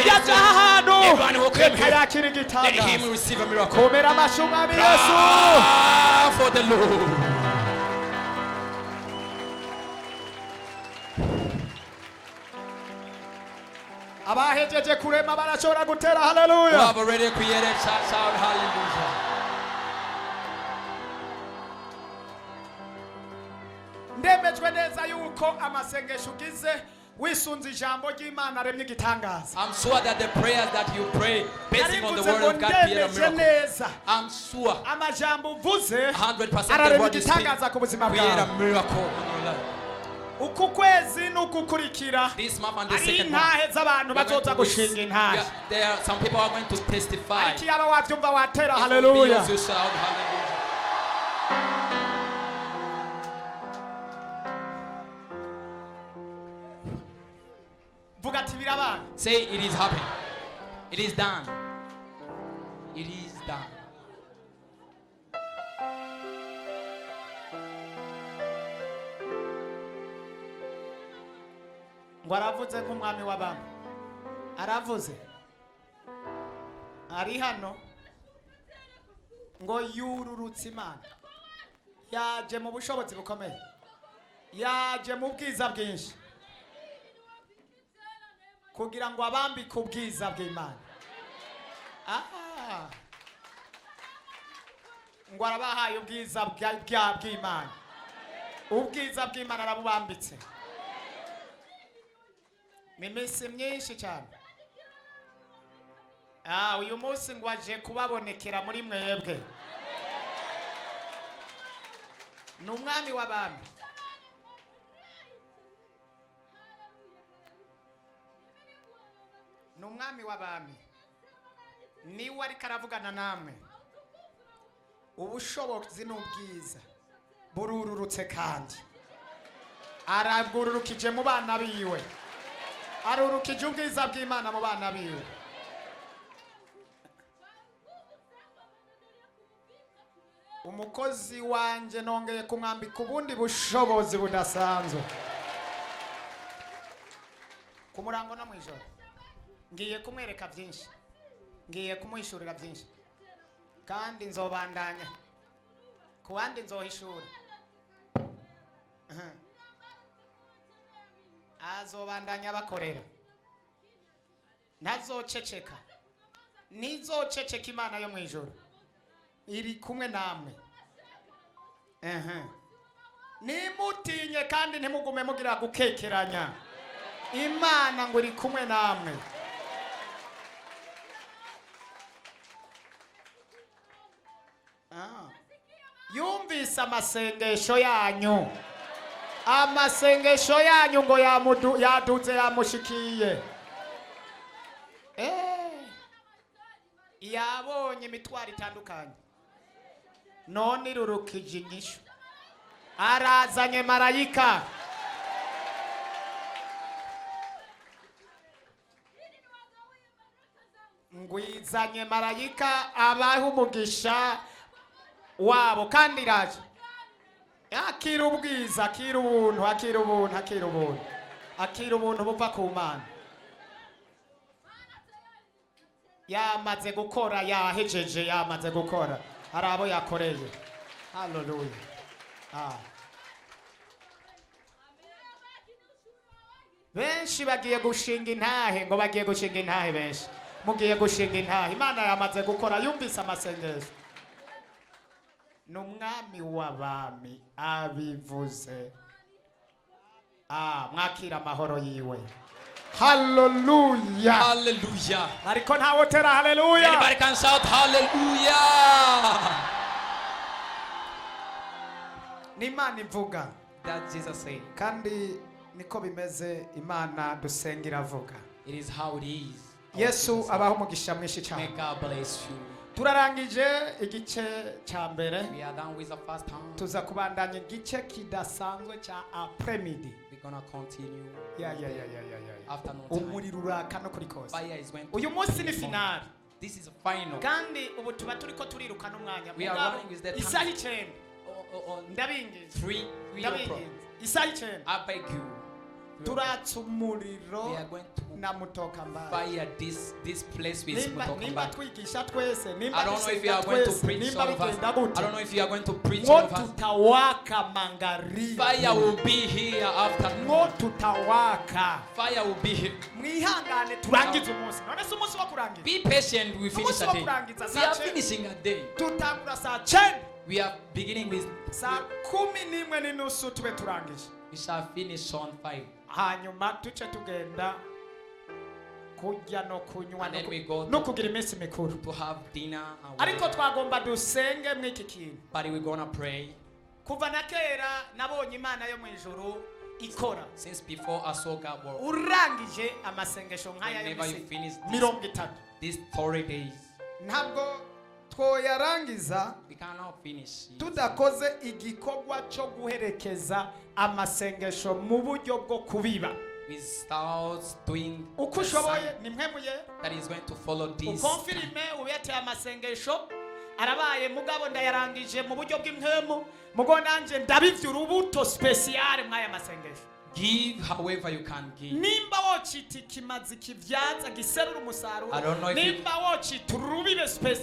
yaje aha hantu yakira igitangaza komera amashyi umwami Yesu for the Lord. abahejeje kurema barashobora gutera haleluya. You have already created shout hallelujah. Ndemejwe neza yuko amasengesho ugize wisunze ijambo ry'Imana remye igitangaza. I'm sure that the prayers that you pray based on the word of God create a miracle. I'm sure amajambo uvuze 100% the word you speak ku buzima create bwawe. a miracle in your life. Uku kwezi nukukurikira This month and the ari second month, intahe z'abantu bazoza gushinga intahe. there are some people are going to testify. Ariko yaba wabyumva watera If haleluya. you shout hallelujah. Vuga ati birabaye. Say it is happening. It is done. It is done. Ngo aravuze nk'umwami w'abami. Aravuze. Ari hano. Ngo yururutse Imana. Yaje mu bushobozi bukomeye. Yaje mu bwiza bwinshi. Kugira ngo abambike ubwiza bw'Imana. Ngo arabahaye ubwiza bw'Imana. Ubwiza bw'Imana arabubambitse. Mimisi myinshi cyane. Uyu munsi ngo aje kubabonekera muri mwebwe. Ni umwami w'abami. Ni umwami w'abami. Niwe ariko aravugana namwe. Ubushobozi n'ubwiza burururutse kandi arabwururukije mu bana biwe. Arurukije ubwiza bw'Imana mu bana biwe. Umukozi wanje nongeye kumwambika ubundi bushobozi budasanzwe. Ku murango no mwijoro. Ngiye kumwereka byinshi. Ngiye kumwishurira byinshi. Kandi nzobandanya. Ku bandi nzohishura. Azobandanya bakorera. Ntazoceceka. Nizoceceka Imana yo mwijoro. Iri kumwe namwe. Nimutinye kandi ntimugume mugira gukekeranya. Imana ngo iri kumwe namwe. Yumvise amasengesho yanyu. Amasengesho yanyu ngo yaduze yamushikiye. Yabonye imitwaro itandukanye. None irurukije inyishu. Arazanye marayika. Ngwizanye marayika abaho umugisha wabo kandi iraje. Akira ubwiza, akira ubuntu, akira ubuntu, akira ubuntu. Akira ubuntu buva ku Mana. Yamaze gukora, yahejeje, yamaze gukora. Hari abo yakoreye. Hallelujah. Benshi bagiye gushinga intahe, ngo bagiye gushinga intahe benshi. Mugiye gushinga intahe. Imana yamaze gukora, yumvise amasengesho. Numwami w'abami abivuze. Mwakira amahoro yiwe. Hallelujah. Hallelujah. Ariko ntawe tera hallelujah. Anybody can shout hallelujah. Ni Imana ivuga. That Jesus said. Kandi niko bimeze Imana dusengira avuga. It is how it is. Yesu abaho umugisha mwinshi cyane. May God bless you. Turarangije igice cya mbere. We are done with the first time. Tuza kubandanya igice kidasanzwe cya après-midi. We're gonna continue. Yeah. Afternoon time. Umuriro uraka no kuri kose. Fire is going to. Uyu munsi ni finale. This is a final. Kandi ubu tuba turiko turiruka n'umwanya. We are running with the time. Isaha 9. Ndabingiza. 3 Ndabingiza. Isaha 9. I beg you. Turatsa umuriro We are going to na mutoka mbaya. fire this place with mutoka Nimba mbaya. twigisha twese, nimba I don't know if you are going to preach all of us. I don't know if you are going to preach all of us. Tutawaka mangaribi. Fire will be here after. Tutawaka. Fire will be here. Mwihangane turangize umunsi. None se umunsi wo kurangiza. Be patient, we finish a day. We are finishing a day. Tutangura saa 10. We are beginning with saa 11 n'inusu tube turangije. we shall finish on 5. Hanyuma tuce tugenda kujya no kunywa And then we go no kugira iminsi mikuru. to have dinner. Ariko twagomba dusenge mw'iki kintu. But we're gonna pray. Kuva na kera nabonye Imana yo mu ijuru ikora. Since before I saw God work. Urangije amasengesho nk'aya Whenever you finish these 30 days, ntabwo twoyarangiza we cannot finish it tudakoze igikorwa cyo guherekeza amasengesho mu buryo bwo kubiba. without doing uko ushoboye ni mwemuye that is going to follow this. Ukonfirme ubete amasengesho arabaye mugabo ndayarangije mu buryo bw'imwemu mugo nanje ndabivye urubuto special mwaya masengesho. Give however you can give. Nimba wocita ikimazi kivyaza giserura umusaruro. Nimba wocita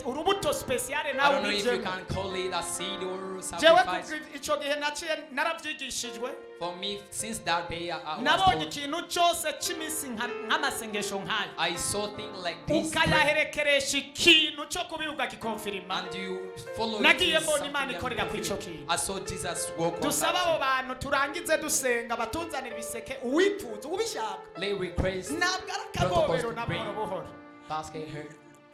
urubuto special nawe I don't know if you can call it a seed or sacrifice. Ico gihe naciye naravyigishijwe. For me, since that day, nabonye ikintu cyose cy'imisi nk'amasengesho nk'ayo. I saw things like this. Ukayaherekeresha ikintu cyo kubivuga gikonfirima. And you follow it. Nagiye mbona Imana ikorera ku ico kintu. I saw Jesus walk on. Dusaba abo bantu turangize dusenga batunzanira ibiseke uwifuza ubishaka. Lay request. Ntabwo arakagobero nabwo buhoro. Basket her.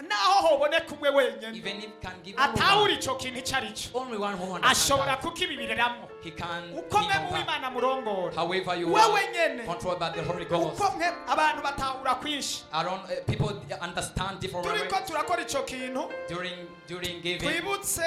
Naho hoboneka umwe wenyine. Even if can give atawuri ico kintu icarico. Only one who understands. Ashobora kukibibiriramo. He can. Ukomwe mu Imana murongora. However you are controlled by the Holy Ghost. Ukomwe abantu batahura kwinshi. People understand different ways. Turiko turakora ico kintu. During giving. Twibutse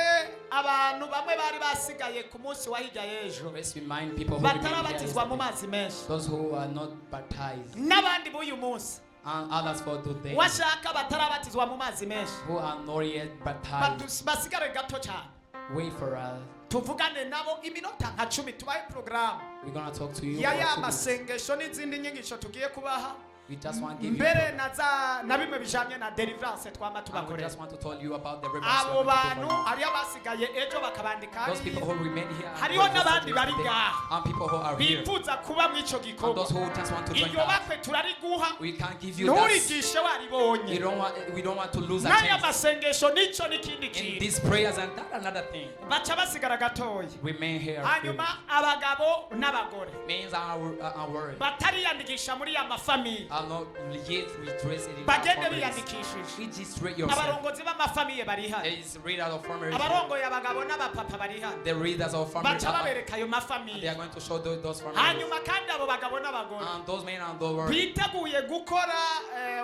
abantu bamwe bari basigaye ku munsi wa hirya y'ejo. Let's remind people who batarabatizwa mu mazi menshi. Those who are not baptized. N'abandi b'uyu munsi. And others for today. Washaka batarabatizwa mu mazi menshi. Who are not yet baptized. Basigare gato cyane. Wait for us. Tuvugane nabo iminota nka 10 tubaye program. We're gonna talk to you. Yaya masengesho n'izindi nyigisho tugiye kubaha. We just want to give you. mbere na bimwe bijanye na deliverance twama And we tubakorera. just want to tell you about the reverence. Abo bantu ari abasigaye ejo bakabandika. Those people who remain here. Hariho n'abandi bari ngaha. And people who are here. Bifuza kuba mw'ico And gikorwa. those who just want to join Iryo us. bakwe turariguha. We can't give you that. Nturigishe waribonye. We don't want to lose a N'aya chance. masengesho nico n'ikindi In kintu. these prayers and that another thing. Baca basigara gatoya. Remain here. Hanyuma abagabo n'abagore Means our word. batariyandikisha muri ya mafamiye Are not yet redressed in our bagende families. biyandikishije. Register yourself. Abarongozi b'amafamiye bari hano. There is readers of families. Abarongoye abagabo n'abapapa bari hano. The readers of families. Baca babereka ayo They mafamiye. are going to show those families. Hanyuma kandi abo bagabo n'abagore And those men and those women. biteguye gukora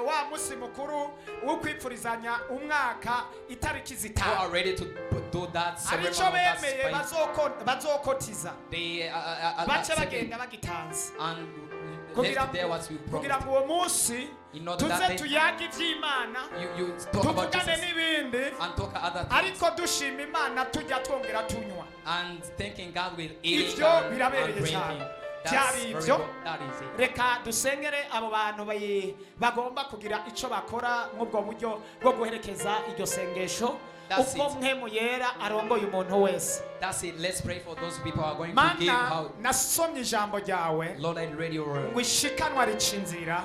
wa musi mukuru wo kwipfurizanya umwaka itariki Who zitanu. are ready to do that ceremony. Arico bemeye bazokotiza They baca bagenda bagitanze and kugira left there what you kugira promised. ngo uwo munsi In order that tuze they, tuyage iby'Imana you talk about tuvugane Jesus n'ibindi and talk other things. ariko dushima Imana tujya twongera tunywa. And thinking God will eat Ivyo and birabereye drinking. cyane. That's Byari very ivyo. good. That is it. Reka dusengere abo bantu bagomba kugira ico bakora nk'ubwo buryo bwo guherekeza iryo sengesho That's uko it. mpemu yera arongoye umuntu wese. That's it. Let's pray for those people who are going to give Mana out. nasomye ijambo ryawe Lord, I read your word. ngo ishikanwa rica inzira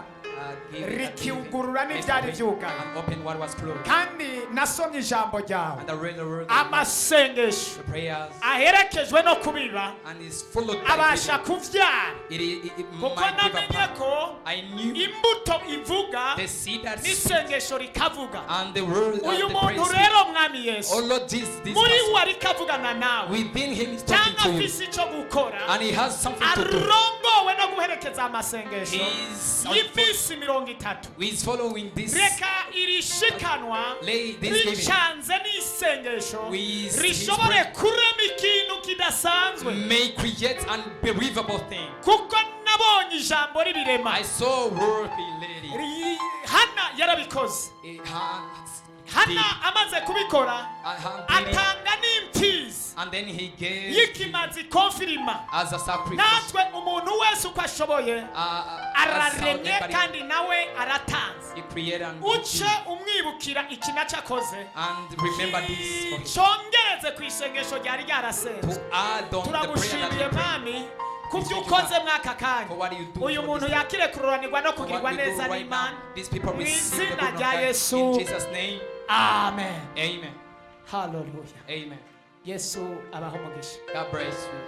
Give rikiugurura n'ibyari byugaye. and open what was closed. kandi nasomye ijambo ryawe And I read the word. amasengesho The prayers. aherekejwe no kubiba And it's full of abasha kuvyara it kuko might give namenye up. ko I knew imbuto ivuga the seed that n'isengesho rikavuga. and the word uyu and the muntu praise. rero mwami Oh Yesu Lord, this muri person, we ariko avugana nawe within him is talking cyangwa to you, afise icyo gukora and he has something to do. arongowe no guherekeza amasengesho He's y'iminsi 30. He's following this. reka irishikanwa Lay this giving. ricanze n'isengesho With rishobore his kurema ikintu kidasanzwe May create unbelievable thing. kuko nabonye ijambo ribirema. I saw worthy lady. Hana yarabikoze. Hana amaze kubikora atanga n'imfizi and then he gave y'ikimazi konfirima as a sacrifice. natwe umuntu wese uko ashoboye araremye kandi nawe aratanze. He created and uce umwibukira iki nacyo akoze and remember this for him. cyongereze ku isengesho ryari ryarasenze. To add on the prayer turagushimiye that mwami ku byo ukoze mwaka kanya. for what you do uyu for muntu this- yakire kururanirwa no for kugirirwa what you do neza right now. n'Imana These people mu receive the izina good of rya God. Yesu. In Jesus' name, amen. amen. Hallelujah. Amen. Yesu abaho umugisha. God bless you.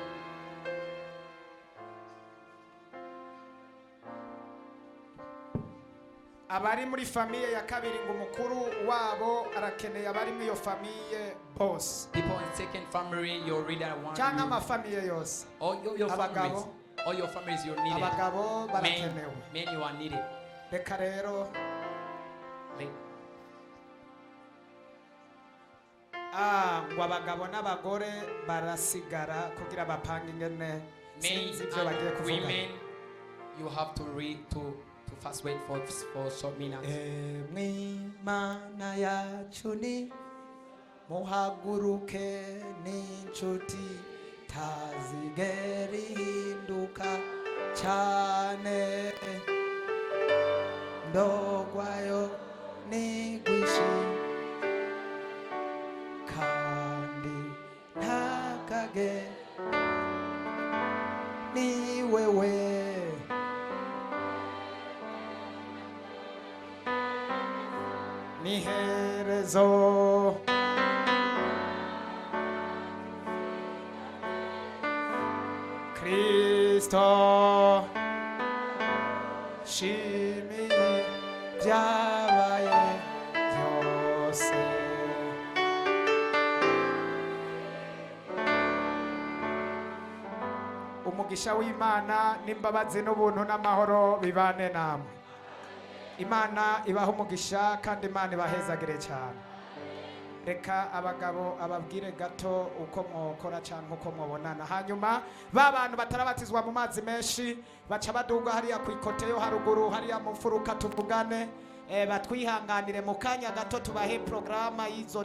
abari muri famiye ya kabiri ngo umukuru wabo arakeneye abari muri iyo famiye bose People in second family, your reader want cyangwa you. amafamiye yose. All your Abagabo. families. All your families, you're needed. abagabo Men, barakenewe. men, you are needed. reka rero Like, ngo abagabo n'abagore barasigara kugira bapange ingene men sinzi ibyo bagiye and kuvuga. women, you have to read to fast wait for short minutes. Mwimana yacu ni muhaguruke n'inshuti tazigera ihinduka cyane ndogwayo nigwishi kandi ntakage ni wewe niherezo Kristo shimi byabaye byose umugisha w'Imana n'imbabazi n'ubuntu n'amahoro bibane namwe. Imana ibaha umugisha kandi Imana ibahezagire cyane. Reka abagabo ababwire gato uko mwokora cyangwa uko mwabonana. Hanyuma ba bantu batarabatizwa mu mazi menshi baca baduga hariya ku ikote yo haruguru hariya mu furuka tuvugane batwihanganire mu kanya gato tubahe programa y'izo